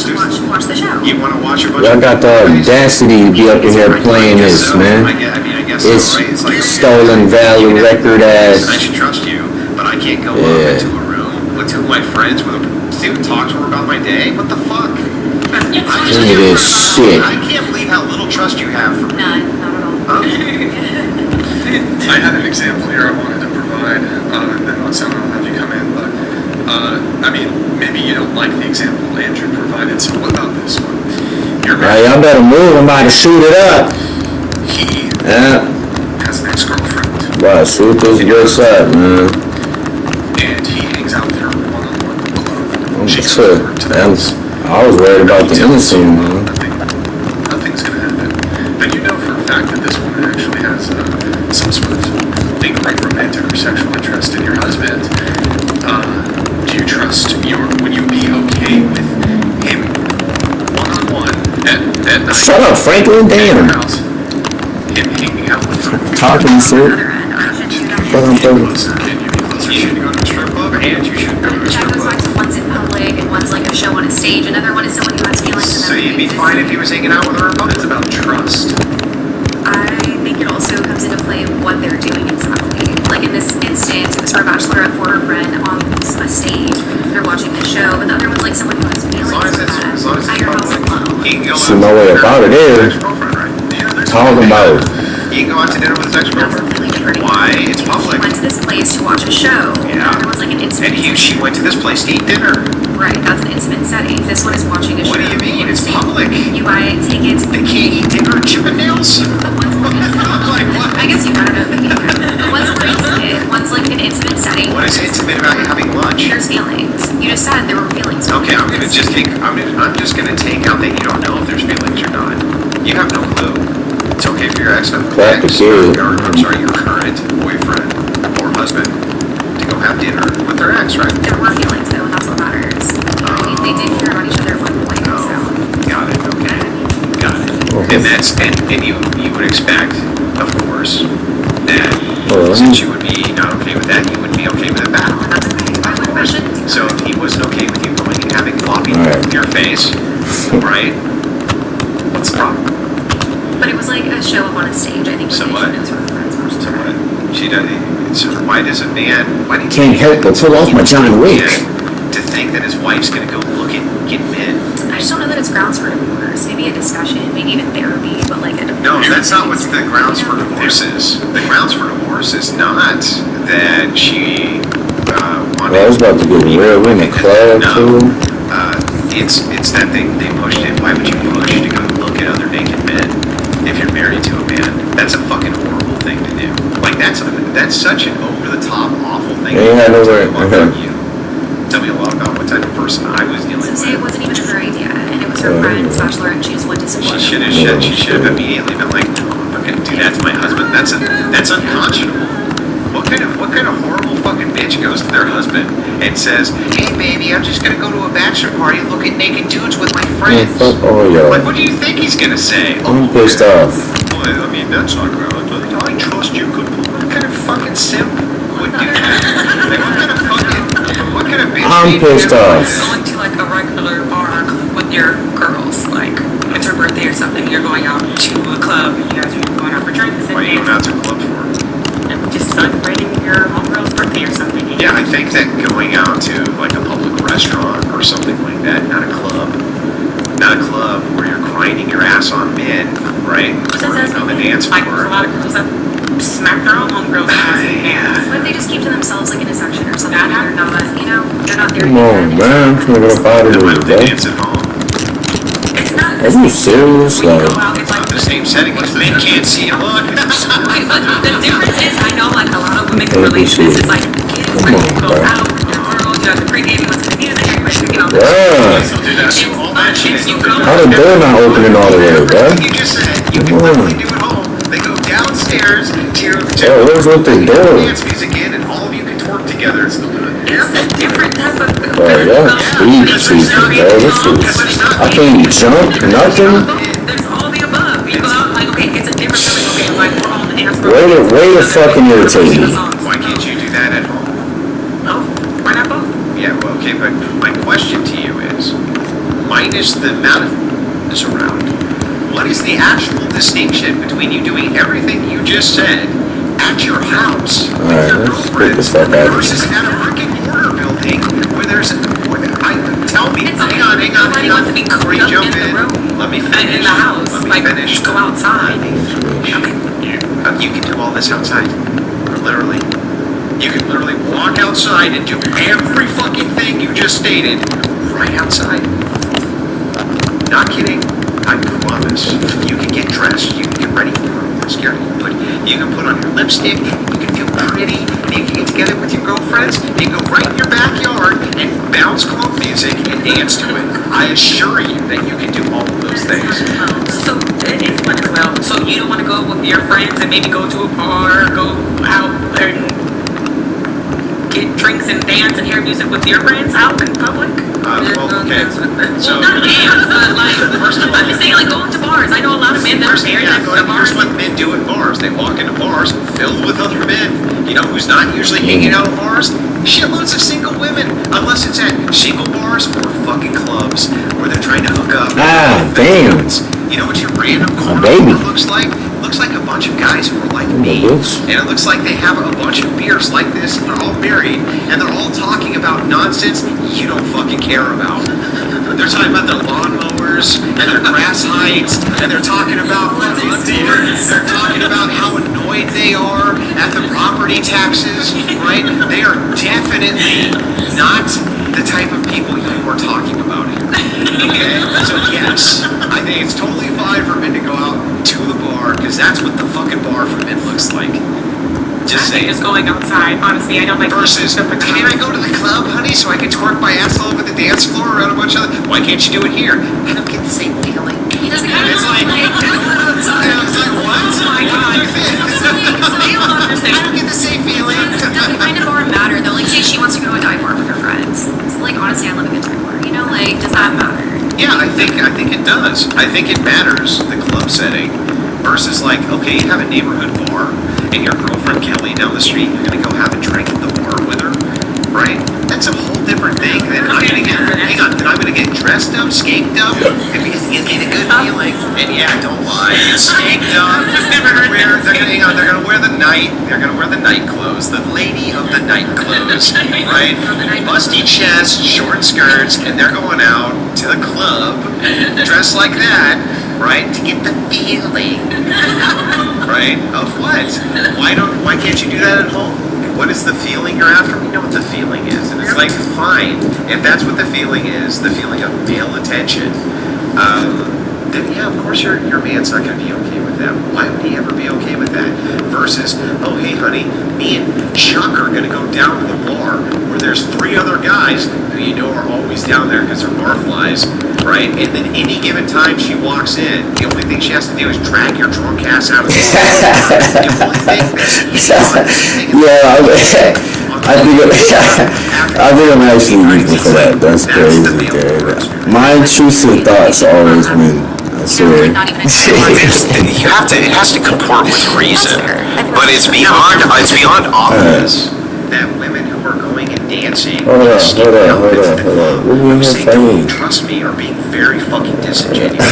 watch the show. You want to watch a bunch Y'all of... got the audacity to be up in here playing this, man. I guess It's so, right? It's like... stolen value record I ass. should trust you, but I can't go up Yeah. into a room with two of my friends with a student talk to her about my day. What the fuck? Look at this shit. I can't believe how little trust you have for me. None, not at all. I had an example here I wanted to provide, and then I'll have you come in, but, I mean, maybe you don't like the example Andrew provided, so what about this one? Your Alright, y'all better move. I'm about to shoot it up. he Yeah. has an ex-girlfriend, Wow, shoot this bitch up, man. and he hangs out with her one-on-one. She comes Shit. over to the house. I was worried about the innocent, man. Nothing's gonna happen. But you know for a fact that this woman actually has some sort of thing like romantic or sexual interest in your husband. Do you trust would you be okay with him one-on-one at night? Shut up, Franklin. at your Damn. house? Him hanging out with her. Talking shit. Fuck, I'm talking. Can you be closer? You should go to a strip club, and you should go to a That strip goes back club. to one's in public and one's like a show on a stage. Another one is someone who has feelings. And So you'd be fine if he was hanging out with her? It's about trust. I think it also comes into play what they're doing exactly. Like in this instance, it was for a bachelorette for her friend on a stage. They're watching the show, but the other one's like someone who has feelings. As long as at it's your house public, alone. he can go See out no to way dinner about it with his is. ex-girlfriend, right? Talking about. He can go out to dinner with his That's ex-girlfriend. completely different. Why? It's He public. went to this place to watch a show. Yeah. The other one's like an intimate. And she went to this place to eat dinner. Right, that's an intimate setting. This one is watching a show. What do you mean? It's public. You buy tickets. They can't eat dinner at Chippendales? Like what? I guess you gotta know the behavior. One's more intimate. One's like an intimate setting. What is intimate about having lunch? There's feelings. You just said there were feelings. Okay, I'm just gonna take out that you don't know if there's feelings or not. You have no clue. It's okay for your Clap the ex, kid. or I'm sorry, your current boyfriend or husband to go have dinner with their ex, right? There were feelings though, and that's what matters. They did care about each other at one point, so. Got it, okay. Got it. And you would expect, of course, that since you would be not okay with that, you would be okay with it back. That's okay. I shouldn't do So that. if he wasn't okay with you going and having floppy Right. in your face, right? What's the problem? But it was like a show up on a stage, I think. So what? It was for friends. So what? She doesn't. So why does a man? Why do you Can't help but pull off my John Wick. to think that his wife's gonna go look at get men? I just don't know that it's grounds for divorce. Maybe a discussion, maybe even therapy, but like a No, that's not what the grounds for divorce is. The grounds for divorce is not that she wanted. Well, I was about to get real in the club too. It's that they pushed it. Why would you push to go look at other naked men if you're married to a man? That's a fucking horrible thing to do. Like that's such an over the top awful thing. Yeah, I know where. Tell me a lot about what type of person I was dealing So with. say it wasn't even her idea, and it was her friend's bachelorette, and she just went to support She her. should have immediately been like, no, I'm not gonna do that to my husband. That's unconscionable. What kind of horrible fucking bitch goes to their husband and says, hey baby, I'm just gonna go to a bachelor party and look at naked dudes with my friends? Fuck all y'all. Like, what do you think he's gonna say? I'm pissed off. Well, I mean, that's not grounds. I trust you. What kind of fucking simp would do that? Like, what kind of bitch? I'm pissed off. Going to like a regular bar with your girls, like it's her birthday or something, you're going out to a club, you guys are going out for drinks and What are you going out to a club for? and just celebrating your homegirl's birthday or something. Yeah, I think that going out to like a public restaurant or something like that, not a club where you're grinding your ass on men, right? Or on the dance Like there's a floor. lot of girls that smack their own homegirls and What if they just keep to themselves, like in a section or something, and they're not, they're not there. Come on, man. I'm trying to get up out of Why here, don't they bro. dance at home? it's not Are you serious? when Like, you go out, it's like The same setting as men can't see a look. Right, but the difference is, I know like a lot of women can relate to this. It's like kids, like you go out with your girls, you have the pregame, you listen to music, everybody's picking out the yeah. How the door not opening all the way, bro? You just said you can literally do it home. They go downstairs to Oh, where's what they doing? dance music in, and all of you can twerk together. It's It's a different type of. Bro, y'all cheap, bro. This is. I can't jump, nothing. There's all the above. You go out like, okay, it's a different feeling. Okay, like we're on the dance floor. Way to fucking irritate me. Why can't you do that at home? No, why not both? Yeah, well, okay, but my question to you is, minus the amount of this around, what is the actual distinction between you doing everything you just said at your house with Alright, your let's get girlfriend this fuck out of versus at a brick and mortar building where there's tell me, It's hang on, nobody wants to be before cooped you up jump in the in, room. let me And finish. in the house, Let me like finish. go outside. You can do all this outside, literally. You can literally walk outside and do every fucking thing you just stated right outside. Not kidding. I promise. You can get dressed. You can get ready for this. You can put on your lipstick. You can feel pretty. And you can get together with your girlfriends. You can go right in your backyard and bounce club music and dance to it. I assure you that you can do all of those things. So it is fun as well. So you don't want to go with your friends and maybe go to a bar, go out and get drinks and dance and hear music with your friends out in public? Well, okay. So, Well, not dance, but like, First of all- I'm just saying like going to bars. I know a lot of men that are married that go to bars. Here's what men do at bars. They walk into bars filled with other men. You know who's not usually hanging out at bars? Shitloads of single women. Unless it's at single bars or fucking clubs where they're trying to hook up. Ah, damn. You know what your random corner baby. looks like? Looks like a bunch of guys who are like me. bitch. And it looks like they have a bunch of beers like this and they're all married and they're all talking about nonsense you don't fucking care about. They're talking about their lawnmowers and their grass heights and they're talking about they're talking about how annoyed they are at the property taxes, right? They are definitely not the type of people you are talking about here. Okay? So yes, I think it's totally fine for men to go out to the bar because that's what the fucking bar for men looks like. Just I think saying. just going outside. Honestly, I don't like Versus, can I go to the club, honey, so I can twerk my ass all over the dance floor around a bunch of other... Why can't you do it here? I don't get the same feeling. He doesn't get It's like, it's like, what? Oh my God. I don't get the same feeling. Doesn't kind of bar matter though. Like, say she wants to go to a dive bar with her friends. So, like, honestly, I love a good dive bar. You know, like, does that matter? Yeah, I think it does. I think it matters, the club setting, versus like, okay, you have a neighborhood bar, and your girlfriend Kelly down the street, you're gonna go have a drink at the bar with her, right? That's a whole different thing than I'm gonna get, hang on, then I'm gonna get dressed up, scaped up, and get a good feeling. And yeah, don't lie. It's staked up. They're gonna wear the night clothes, the lady of the night clothes, right? Busty chest, short skirts, and they're going out to the club dressed like that, right? To get the feeling, right? Of what? Why can't you do that at home? What is the feeling you're after? We know what the feeling is, and it's like, fine. If that's what the feeling is, the feeling of male attention, then yeah, of course your man's not going to be okay with that. Why would he ever be okay with that? Versus, oh hey honey, me and Chuck are going to go down to the bar where there's 3 other guys who you know are always down there because they're barflies, right? And then any given time she walks in, the only thing she has to do is drag your drunk ass out of the bar. The only thing that he's done I think I'm actually equal for that. That's crazy, dude. My intrusive thoughts always win. I swear. It has to comport with reason, but it's beyond obvious that women who are going and dancing Hold on. who say don't trust me are being very fucking disingenuous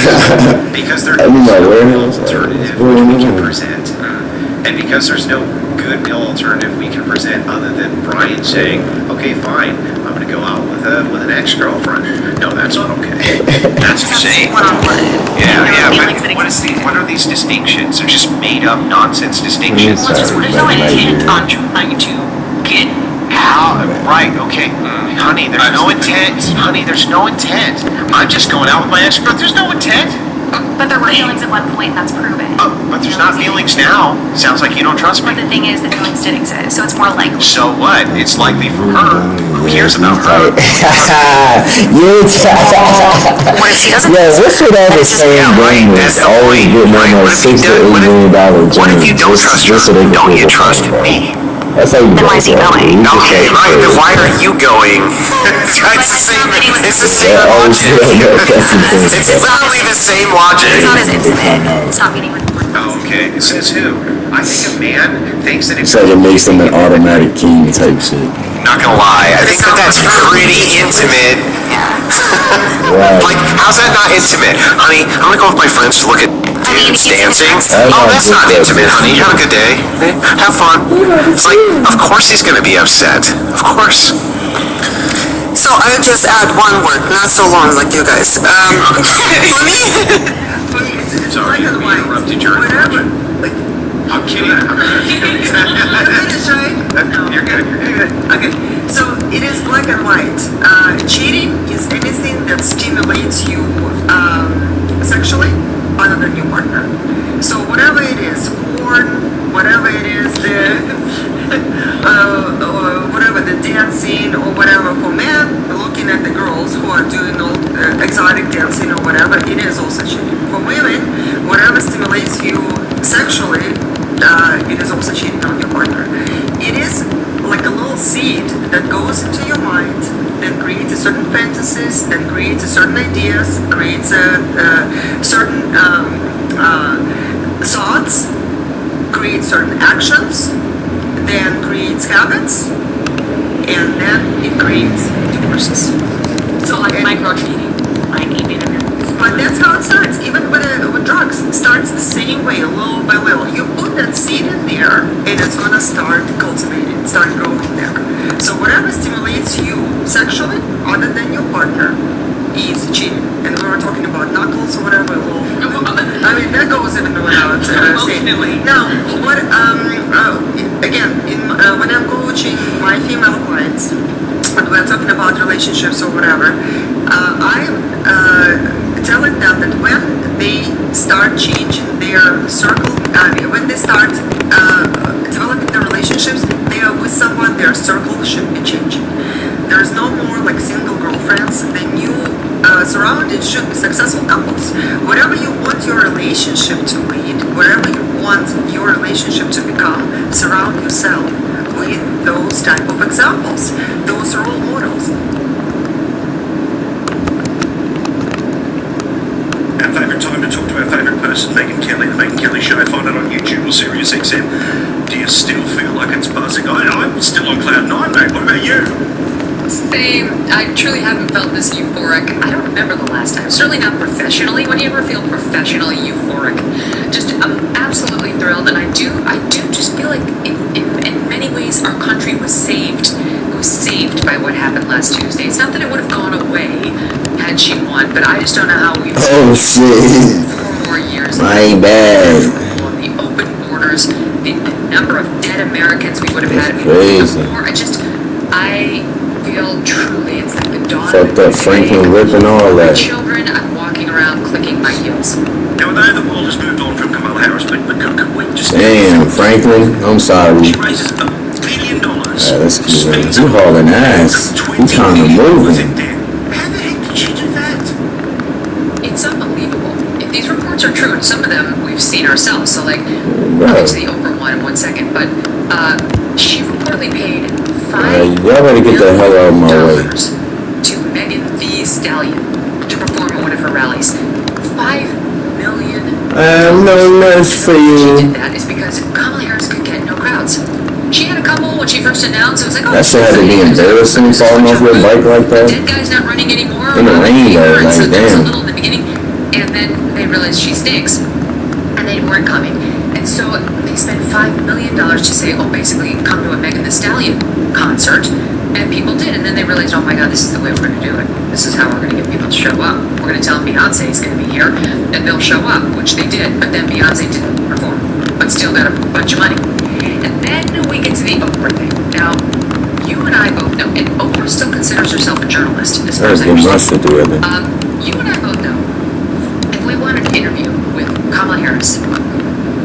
because there is no alternative which we can present, and because there's no good male alternative we can present other than Brian saying, okay, fine, I'm going to go out with an ex-girlfriend. No, that's not okay. That's insane. Yeah, but what are these distinctions? They're just made up nonsense distinctions. There's no intent on trying to get How? Right, okay. Honey, there's no intent. Honey, there's no intent. I'm just going out with my ex-girlfriend. There's no intent. But there were feelings at one point, that's proven. But there's not feelings now. Sounds like you don't trust me. But the thing is, the feelings did exist, so it's more likely. So what? It's likely for her. Who cares about her? what if she doesn't? Yeah, what's with all the same game is always getting on those $6 to $8 million joints? What if you don't trust her? Don't you trust me? That's how you Then why is he going? Okay, right. Then why are you going? It's the same. It's the same logic. It's exactly the same logic. It's not as intimate. It's not meeting with Okay, says who? I think a man thinks that So it makes them an automatic king type shit. Not gonna lie, I think that's pretty intimate. Right. Like, how's that not intimate? Honey, I'm gonna go with my friends to look at dudes dancing. Oh, that's not intimate, honey. Have a good day. Have fun. It's like, of course he's gonna be upset. Of course. So I would just add one word, not so long like you guys. For me, Sorry, we interrupted your interruption. I'm kidding. You're good. Okay, so it is black and white. Cheating is anything that stimulates you sexually other than your partner. So whatever it is, porn, whatever it is, or whatever, the dancing or whatever for men, looking at the girls who are doing all exotic dancing or whatever, it is also cheating. For women, whatever stimulates you sexually, it is also cheating on your partner. It is like a little seed that goes into your mind, that creates a certain fantasies, that creates a certain ideas, creates a certain thoughts, creates certain actions, then creates habits, and then it creates divorces. So like micro cheating, like eating in your. But that's how it starts, even with drugs. It starts the same way, little by little. You put that seed in there, and it's gonna start cultivating, start growing there. So whatever stimulates you sexually, other than your partner, is cheating. And we were talking about knuckles or whatever. I mean, that goes even without saying. Now, what? Again, when I'm coaching my female clients, when we're talking about relationships or whatever, I'm telling them that when they start changing their circle, when they start developing their relationships, they are with someone, their circle should be changing. There's no more like single girlfriends. The new surroundings should be successful couples. Whatever you want your relationship to lead, whatever you want your relationship to become, surround yourself with those type of examples. Those are role models. Our favourite time to talk to our favourite person, Megyn Kelly, the Megyn Kelly Show. Find it on YouTube or Sirius XM. Do you still feel like it's buzzing? I'm still on cloud 9, mate. What about you? Same. I truly haven't felt this euphoric. I don't remember the last time. Certainly not professionally. When do you ever feel professionally euphoric? Just, I'm absolutely thrilled, and I do just feel like in many ways our country was saved. It was saved by what happened last Tuesday. It's not that it would have gone away had she won, but I just don't know how we've Oh shit. 4 more years. I ain't bad. The open borders, the number of dead Americans we would have had. Crazy. I feel truly, it's like the dawn. Fucked up Franklin Rip and all that. Children, I'm walking around clicking my heels. Now, I know the world has moved on from Kamala Harris, but could we just... Damn, Franklin, I'm sorry. She raises $1 billion. Yeah, that's cool. You hauling ass. You kind of moving. How the heck did she do that? It's unbelievable. If these reports are true, and some of them we've seen ourselves, so like, I'll get to the Oprah one in 1 second, but she reportedly paid y'all better get the hell out of my way. to Megan Thee Stallion to perform at one of her rallies. $5 million. No less for She you. did that is because Kamala Harris could get no crowds. She had a couple when she first announced. It was like, oh, That shit had to be embarrassing, falling off your bike like the that. dead guy's not running anymore. In the rain, though, And so like, there was a damn. little in the beginning, and then they realized she stinks, and they weren't coming. And so they spent $5 million to say, oh, basically, come to a Megan Thee Stallion concert, and people did. And then they realized, oh my God, this is the way we're going to do it. This is how we're going to get people to show up. We're going to tell them Beyonce is going to be here, and they'll show up, which they did. But then Beyonce didn't perform, but still got a bunch of money. And then we get to the Oprah thing. Now, you and I both know, and Oprah still considers herself a journalist, as far as I That's understand. must do it. You and I both know, if we wanted an interview with Kamala Harris,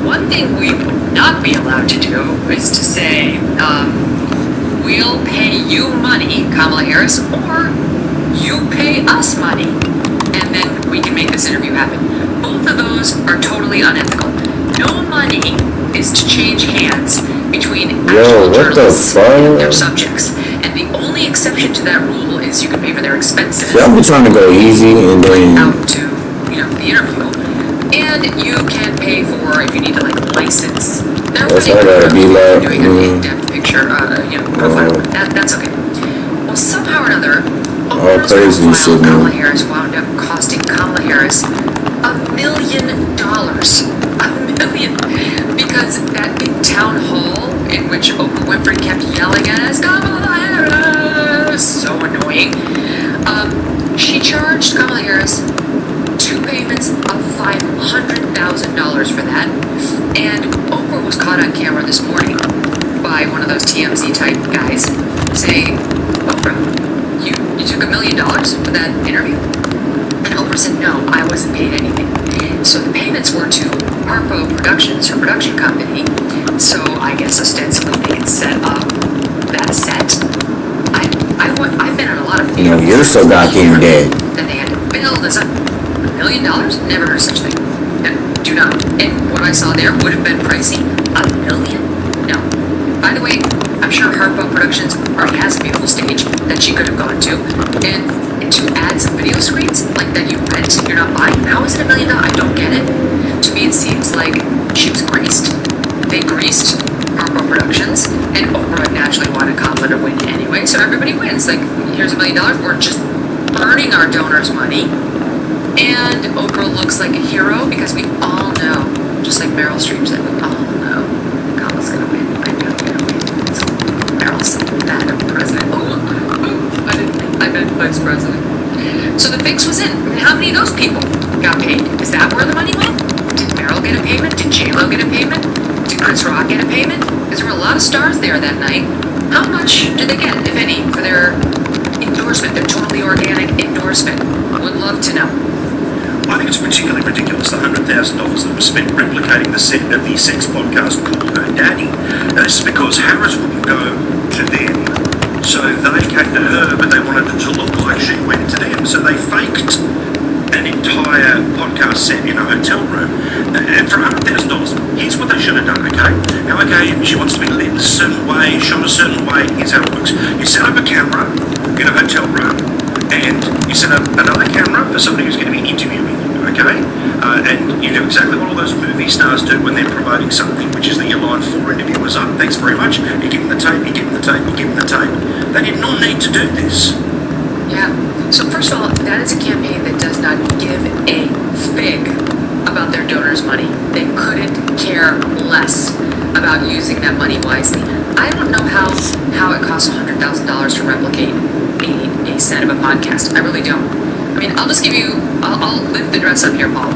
one thing we would not be allowed to do is to say, we'll pay you money, Kamala Harris, or you pay us money, and then we can make this interview happen. Both of those are totally unethical. No money is to change hands between actual what the journalists and their fuck? subjects. And the only exception to that rule is you can pay for their expenses. Y'all be trying to go easy and then... Out to, the interview. And you can pay for, if you need to, license. That's how that be like. Doing an in-depth picture, profile. That's okay. Well, somehow or another, All crazy shit, man. Kamala Harris wound up costing Kamala Harris $1 million. $1 million. Because that big town hall in which Oprah Winfrey kept yelling at us, Kamala Harris, so annoying. She charged Kamala Harris 2 payments of $500,000 for that. And Oprah was caught on camera this morning by one of those TMZ type guys saying, Oprah, you took $1 million for that interview? And Oprah said, no, I wasn't paid anything. So the payments were to Harpo Productions, her production company. So I guess ostensibly they can set up that set. I've been on a lot of you're so goddamn dead. that they had to build as $1 million. Never heard of such a thing. No, do not. And what I saw there would have been pricey. $1 million? No. By the way, I'm sure Harpo Productions already has a beautiful stage that she could have gone to. And to add some video screens like that you rent, you're not buying. How is it $1 million? I don't get it. To me, it seems like she was greased. They greased Harpo Productions, and Oprah naturally wanted Kamala to win anyway, so everybody wins. Like, here's $1 million. We're just burning our donors' money. And Oprah looks like a hero because we all know, just like Meryl Streep said, we all know Kamala's gonna win. I'm gonna win. So Meryl's that of president. I've been vice president. So the fix was in. I mean, how many of those people got paid? Is that where the money went? Did Meryl get a payment? Did J-Lo get a payment? Did Chris Rock get a payment? Because there were a lot of stars there that night. How much did they get, if any, for their endorsement, their totally organic endorsement? Would love to know. I think it's particularly ridiculous, the $100,000 that was spent replicating the set of the sex podcast called Her Daddy. And this is because Harris wouldn't go to them, so they came to her, but they wanted it to look like she went to them. So they faked an entire podcast set in a hotel room. And for $100,000, here's what they should have done, okay? Now, okay, she wants to be lit a certain way, shot a certain way, here's how it works. You set up a camera in a hotel room, and you set up another camera for somebody who's going to be interviewing you, okay? And you do exactly what all those movie TV stars do when they're promoting something, which is that you line 4 interviewers up. Thanks very much. You give them the tape, you give them the tape, you give them the tape. They did not need to do this. Yeah. So first of all, that is a campaign that does not give a fig about their donors' money. They couldn't care less about using that money wisely. I don't know how it costs $100,000 to replicate a set of a podcast. I really don't. I mean, I'll just give you, I'll lift the dress up here, Paul.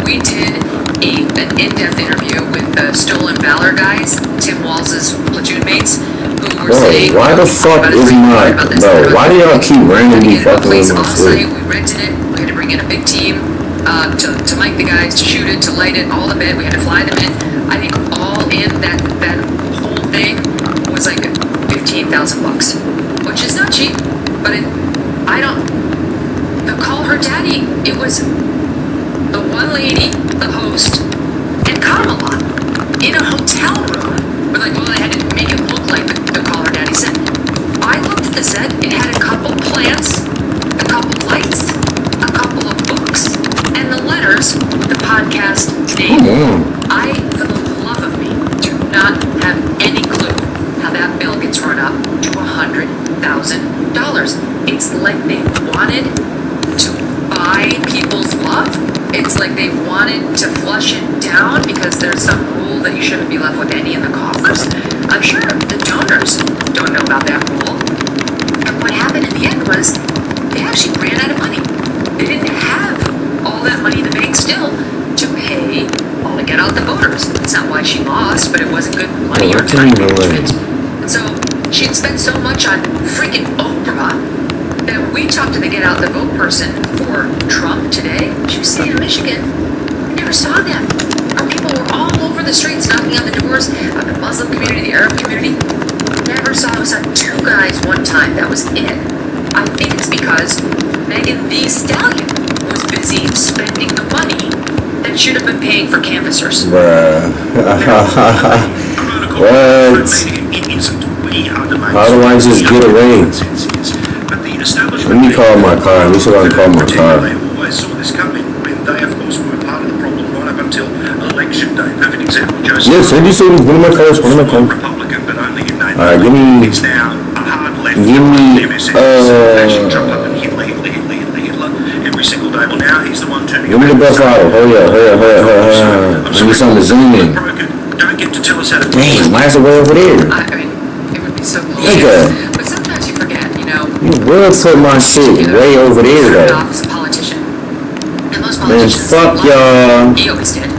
We did an in-depth interview with the Stolen Valor guys, Tim Walz's platoon mates, who were saying, why the fuck is my, bro, why do y'all keep randomly fucking with my shit? We rented it, we had to bring in a big team to mic the guys, to shoot it, to light it, all of it, we had to fly them in. I think all in that whole thing was like $15,000, which is not cheap, but the Call Her Daddy, it was the one lady, the host, and Kamala in a hotel room. We're like, well, they had to make it look like the Call Her Daddy set. I looked at the set, it had a couple plants, a couple lights, a couple of books, and the letters with the podcast name. I, for the love of me, do not have any clue how that bill gets run up to $100,000. It's like they wanted to buy people's love. It's like they wanted to flush it down because there's some rule that you shouldn't be left with any in the coffers. I'm sure the donors don't know about that rule. And what happened in the end was they actually ran out of money. They didn't have all that money in the bank still to pay all to get out the voters. That's not why she lost, but it wasn't good money or time management. And so she had spent so much on freaking Oprah that we talked to the Get Out the Vote person for Trump today. She was sitting in Michigan. I never saw them. Our people were all over the streets knocking on the doors of the Muslim community, the Arab community. Never saw us on 2 guys one time. That was it. I think it's because Megan Thee Stallion was busy spending the money that should have been paying for canvassers. Bruh. What? How do I just get away? Let me call my car. At least I can call my car. They always saw this coming when they, of course, were part of the problem right up until election day. Perfect example, Joseph. Yes, I do see one of my cars. Republican, but only in name. Alright, give me. It's now a hard left. Give me. Actually, Trump up and Hitler. Every single day. Well, now he's the one turning. Give me the bus auto. Hurry up. Give me something to zoom in. Don't get to tell us how to. Damn, why is it way over there? I mean, it would be so cool. Nigga. But sometimes you forget, you know. You will put my shit way over there, though. Off as a politician. And most Man, politicians. fuck y'all. He always did.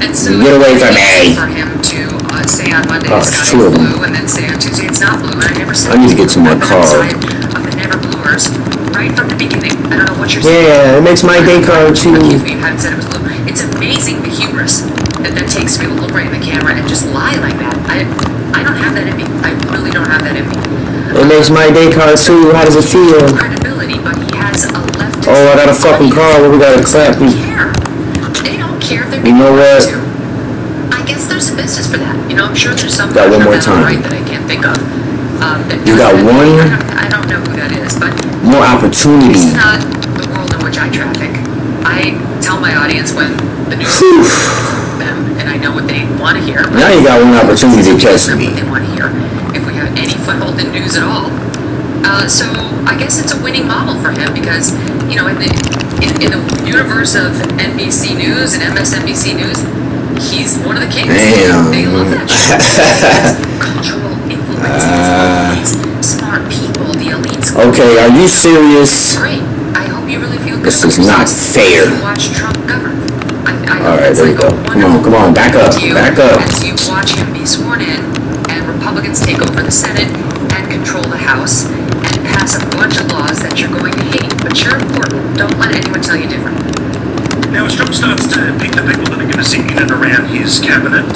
And so Get away from me. for him to say on Monday Oh, it's it's not 2 of them. blue, and then say on Tuesday it's not blue, and I never said I need to get to my I've been car. on the side of the never bluers right from the beginning. I don't know what you're saying. Yeah, it makes my day card too. You haven't said it was blue. It's amazing the hubris that takes to be able to look right in the camera and just lie like that. I don't have that in me. I really don't have that in me. It makes my day card too. How does it feel? Credibility, but he has a leftist. Oh, I got a fucking car. What we gotta clap? They don't care if they're You know what? I guess there's a business for that. You know, I'm sure there's some Got one more person on the time. right that I can't think of. You got one I don't know who that is, but more this opportunity. is not the world in which I traffic. I tell my audience when the news them, and I know what they want to hear. Now you got one opportunity to test What me. they want to hear, if we have any foothold in news at all. So I guess it's a winning model for him because, you know, in the universe of NBC News and MSNBC News, he's one of the kings. Damn. They love that shit. Cultural influence, smart people, the elites. Okay, are you serious? Great. I hope you really feel good. This is not fair. Watch Trump govern. Alright, there you go. Come on, back up. As you watch him be sworn in, and Republicans take over the Senate and control the House and pass a bunch of laws that you're going to hate, but you're important. Don't let anyone tell you different. Now, as Trump starts to pick the people that are going to sit in and around his cabinet,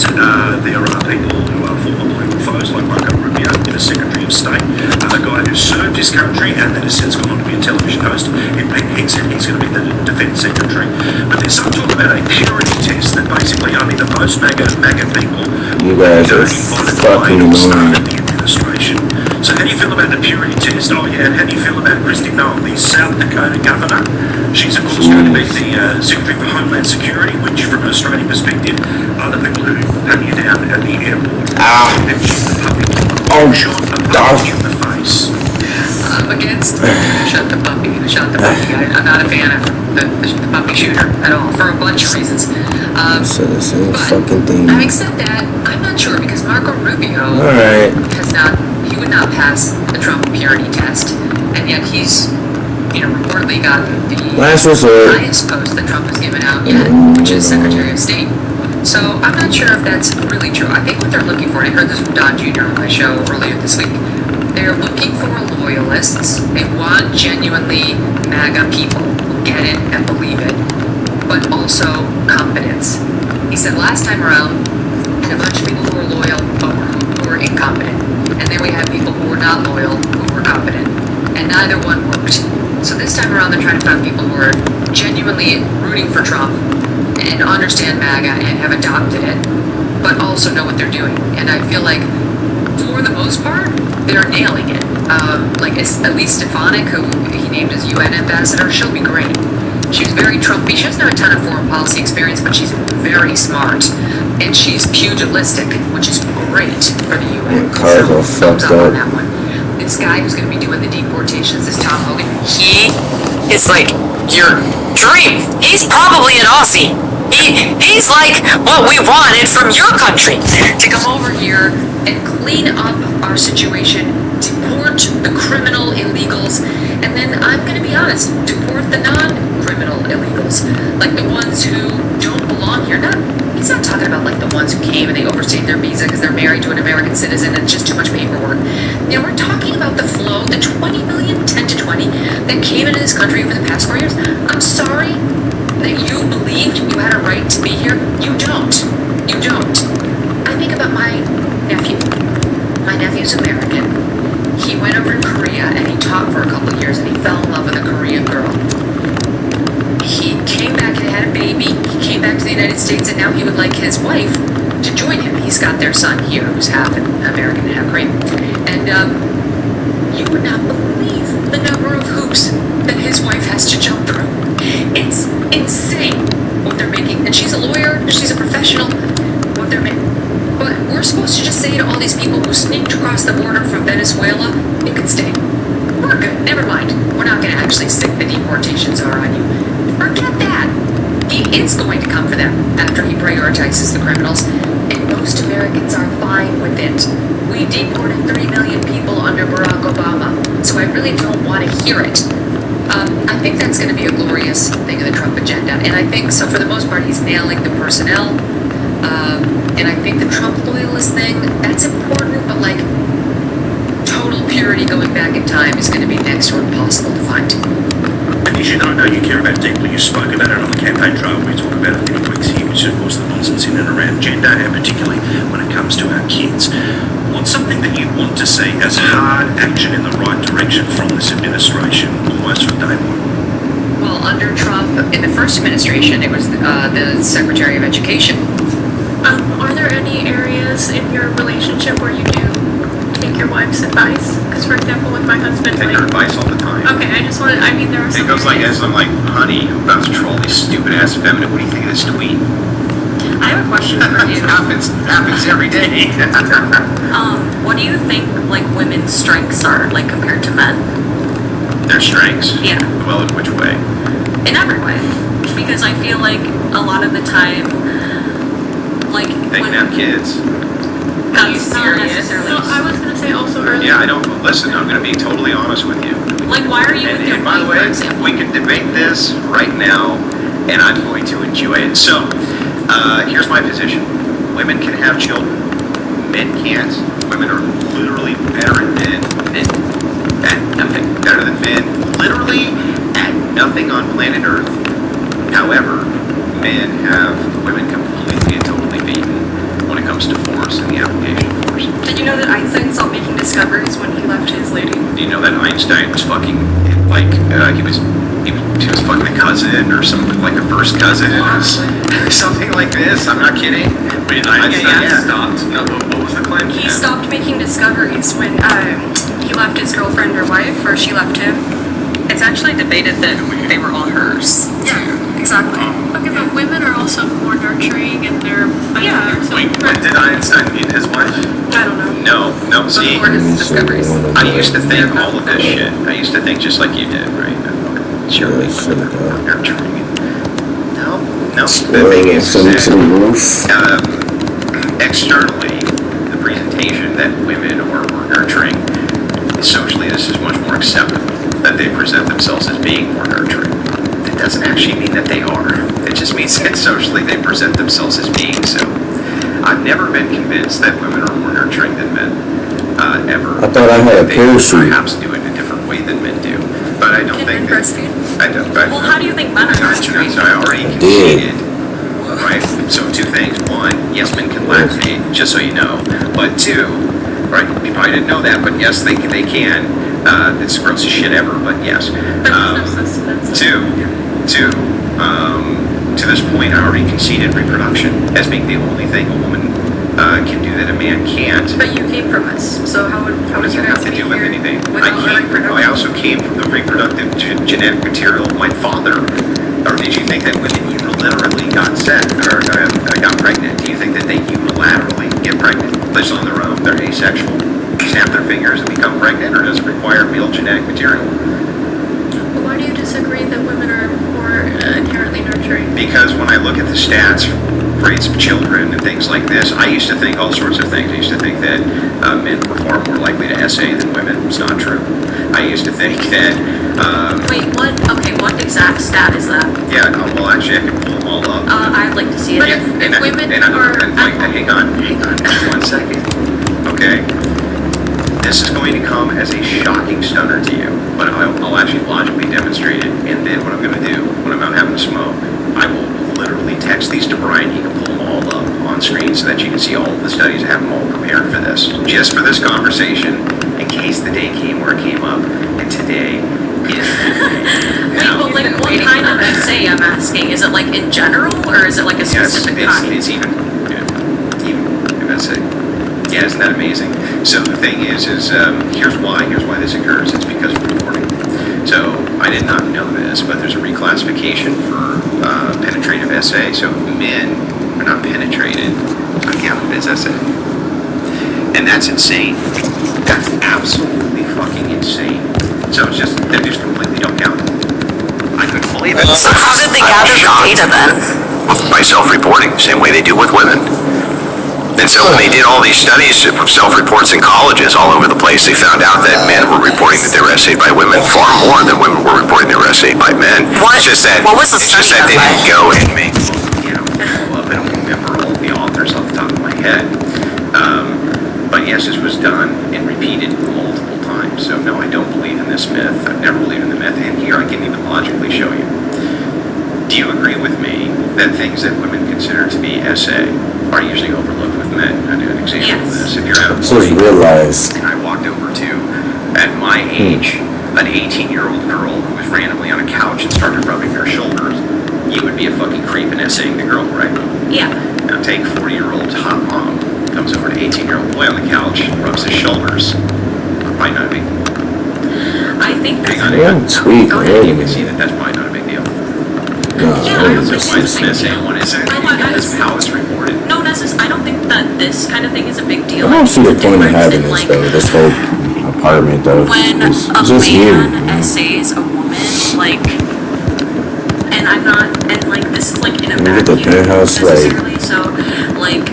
there are people who are former political foes, like Marco Rubio, the Secretary of State, a guy who served his country and then has since gone on to be a television host. And Pete Hegseth, he's going to be the Defense Secretary. But there's some talk about a purity test that basically only the most MAGA people You guys are fucking annoying. the administration. So how do you feel about about the purity test. Oh yeah, and how do you feel about Kristi Noem, the South Dakota governor? She's of course going to be the Secretary for Homeland Security, which from an Australian perspective are the people who hunt you down at the airport and shoot the puppy. Shot a puppy in the face. I'm against shut the puppy. I'm not a fan of the puppy shooter at all for a bunch of reasons. So the same But fucking thing. having said that, I'm not sure because Marco Rubio Alright. he would not pass the Trump purity test, and yet he's, reportedly gotten the Last resort. highest post that Trump has given out yet, which is Secretary of State. So I'm not sure if that's really true. I think what they're looking for, and I heard this from Don Jr. on my show earlier this week, they're looking for loyalists. They want genuinely MAGA people who get it and believe it, but also competence. He said last time around, we had a bunch of people who were loyal, but who were incompetent. And then we had people who were not loyal, who were competent. And neither one worked. So this time around, they're trying to find people who are genuinely rooting for Trump and understand MAGA and have adopted it, but also know what they're doing. And I feel like, for the most part, they're nailing it. At least Stefanik, who he named as UN ambassador, she'll be great. She was very Trumpy. She doesn't have a ton of foreign policy experience, but she's very smart. And she's pugilistic, which is great for the UN. Cars are thumbs fucked up on up. that one. This guy who's going to be doing the deportations is Tom Hogan. He is like your dream. He's probably an Aussie. He's like what we wanted from your country. To come over here and clean up our situation, deport the criminal illegals, and then I'm going to be honest, deport the non-criminal illegals, like the ones who don't belong here. He's not talking about like the ones who came and they overstayed their visa because they're married to an American citizen and it's just too much paperwork. We're talking about the flow, the 20 million, 10 to 20, that came into this country over the past 4 years. I'm sorry that you believed you had a right to be here. You don't. You don't. I think about my nephew. My nephew's American. He went over to Korea and he taught for a couple of years and he fell in love with a Korean girl. He came back and had a baby. He came back to the United States and now he would like his wife to join him. He's got their son here who's half American and half Korean. And you would not believe the number of hoops that his wife has to jump through. It's insane what they're making. And she's a lawyer, she's a professional, what they're making. But we're supposed to just say to all these people who sneaked across the border from Venezuela, you can stay. We're good, never mind. We're not going to actually stick the deportations are on you. Forget that. It's going to come for them after he prioritizes the criminals. And most Americans are fine with it. We deported 3 million people under Barack Obama, so I really don't want to hear it. I think that's going to be a glorious thing of the Trump agenda. And I think, so for the most part, he's nailing the personnel. And I think the Trump loyalist thing, that's important, but like total purity going back in time is going to be next to impossible to find. An issue that I know you care about deeply, you spoke about it on the campaign trail, we talk about it many weeks here, which is of course the nonsense in and around gender, and particularly when it comes to our kids. What's something that you want to see as hard action in the right direction from this administration, almost from day one? Well, under Trump, in the first administration, it was the Secretary of Education. Are there any areas in your relationship where you do take your wife's advice? Because, for example, with my husband, Take her advice all the time. Okay, I just wanted, there are some It goes like areas- this, I'm like, honey, I'm about to troll these stupid ass feminine. What do you think of this tweet? I have a question for you. It happens every day. What do you think, like, women's strengths are, like, compared to men? Their strengths? Yeah. Well, in which way? In every way. Because I feel like a lot of the time, like, They can have kids. Are you serious? No, I was gonna say also earlier. Yeah, I don't, listen, I'm gonna be totally honest with you. Like, why are you with your And by the wife, way, for example? we can debate this right now, and I'm going to enjoy it. So, here's my position. Women can have children. Men can't. Women are literally better at nothing. Better than men. Literally at nothing on planet Earth. However, men have women completely and totally beaten when it comes to force and the application of force. Did you know that Einstein stopped making discoveries when he left his lady? Do you know that Einstein was fucking, like, he was fucking a cousin or something, like a first cousin or something like this? I'm not kidding. Wait, Einstein stopped? No, what was the claim? He stopped making discoveries when he left his girlfriend or wife, or she left him. It's actually debated that they were all hers. Yeah, exactly. Okay, but women are also more nurturing and they're Yeah. Wait, did Einstein meet his wife? I don't know. No, see, Before his discoveries. I used to think all of this shit. I used to think just like you did, right? Surely women are more nurturing. No. The thing is that, externally, the presentation that women are more nurturing, socially this is much more acceptable, that they present themselves as being more nurturing. That doesn't actually mean that they are. It just means that socially they present themselves as being so. I've never been convinced that women are more nurturing than men, ever. I thought I had a They parachute. perhaps do it in a different way than men do, but I don't Can think men that... breastfeed? Well, how do you think men are nurturing? So I already conceded, right? So two things. One, yes, men can lactate, just so you know. But two, right, you probably didn't know that, but yes, they can. It's the grossest shit ever, but yes. To this point, I already conceded reproduction as being the only thing a woman can do that a man can't. But you came from us, so how would What does you that have guys to be do with here anything? without reproduction? I also came from the reproductive genetic material of my father. Or did you think that women unilaterally got got pregnant? Do you think that they unilaterally get pregnant? Just on their own, they're asexual, snap their fingers and become pregnant, or does it require male genetic material? Why do you disagree that women are more inherently nurturing? Because when I look at the stats, rates of children and things like this, I used to think all sorts of things. I used to think that men were far more likely to SA than women. It's not true. I used to think that... Wait, what? Okay, what exact stat is that? Yeah, well, actually, I can pull them all up. I'd like to see it. But if women are... Hang on, 1 second. Okay. This is going to come as a shocking stunner to you, but I'll actually logically demonstrate it, and then what I'm going to do, when I'm out having a smoke, I will literally text these to Brian. He can pull them all up on screen so that you can see all of the studies. I have them all prepared for this. Just for this conversation, in case the day came where it came up, and today is Wait, but like what kind of essay I'm asking? Is it like in general, or is it like a specific kind? It's even essay. Yeah, isn't that amazing? So the thing is here's why this occurs. It's because of reporting. So I did not know this, but there's a reclassification for penetrative SA. So men are not penetrated, are counted as SA. And that's insane. That's absolutely fucking insane. So it's just, they just completely don't count. I couldn't believe it. So how did they gather the data then? By self-reporting, same way they do with women. And so when they did all these studies of self-reports in colleges all over the place, they found out that men were reporting that they were SA'd by women far more than women were reporting they were SA'd by men. What? It's just that, What was the it's just study that they done didn't go and make... I don't remember all the authors off the top of my head. But yes, this was done and repeated multiple times. So no, I don't believe in this myth. I've never believed in the myth, and here I can even logically show you. Do you agree with me that things that women consider to be SA are usually overlooked with men? I do an example of this. If you're at a Just realize. and I walked over to, at my age, an 18-year-old girl who was randomly on a couch and started rubbing her shoulders, you would be a fucking creep and essaying the girl, right? Yeah. Now take 40-year-old hot mom, comes over to 18-year-old boy on the couch, rubs his shoulders. Might not be. I think that's... Sweet. You can see that that's probably not a big deal. Yeah, So why is this one is it? Because of how it's reported. No, I don't think that this kind of thing is a big deal. I don't see the point of having difference this in, though. This whole apartment though. when It's a just man weird. essays a woman, like, and I'm not, and like, this is like in a Look at the vacuum penthouse, like- necessarily, so, like,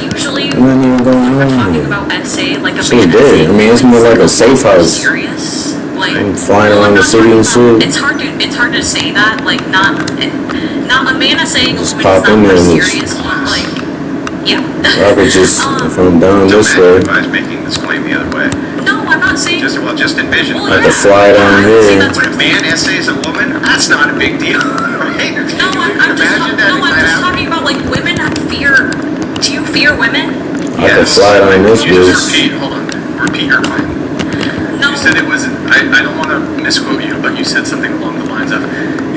usually, What are you going we're on talking here? about essay, like a It's man just dead. essaying I mean, it's more like a safe house. serious, like, I'm flying well, around I'm the not city and talking about- shit. it's hard to say that, like, not a man essaying a Just woman pop is not in more there and it's- serious, but, like, yeah. I could just, if I'm down this way, I was making this claim the other way. No, I'm not saying. Just envision. Well, I could fly down here. When a man essays a woman, that's not a big deal, right? No, I'm just talking about like women fear. Do you fear women? I could fly down this You just bitch. repeat, hold on, repeat your point. No. You said it was, I don't want to misquote you, but you said something along the lines of,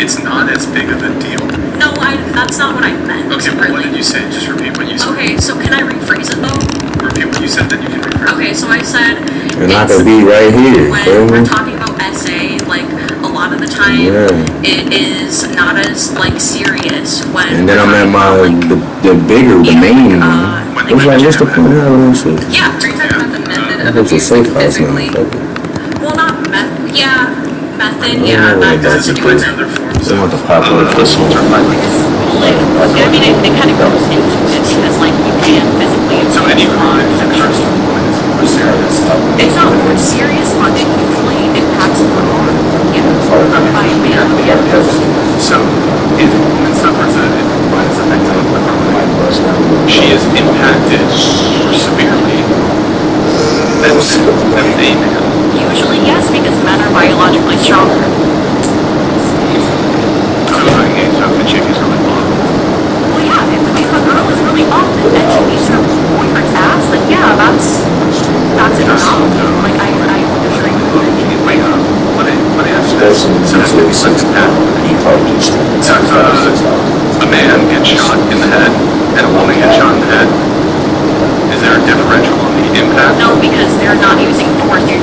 it's not as big of a deal. No, that's not what I meant. Okay, well, what did you say? Just repeat what you said. Okay, so can I rephrase it though? Repeat what you said, then you can rephrase it. Okay, So I said, And I could be right here, feel when me? we're talking about essay, like a lot of the time, Yeah. it is not as like serious when. And then we're I'm at talking my, about, the bigger, the main one. like, It's like, what's the point of all this shit? yeah, are you talking about the method of It's a abuse, safe like, house now. physically? Fuck it. Well, not method, Oh, that has to do with it. They want the popular assault or violence. I mean, it kind of goes into it because like you can physically. So any crime that occurs to a point is more serious. It's not more serious, but it usually impacts more on, by male. So, if a woman suffers if violence is a victim of a crime, she is impacted more severely than a man. Usually, yes, because men are biologically stronger. So if the chick is really long. Well, yeah, if a girl is really buff and she beats her boyfriend's ass, then yeah, that's enough. Like, I agree. Wait, let me ask you this. So if a man gets shot in the head and a woman gets shot in the head, is there a differential on the impact? No, because they're not using force, they're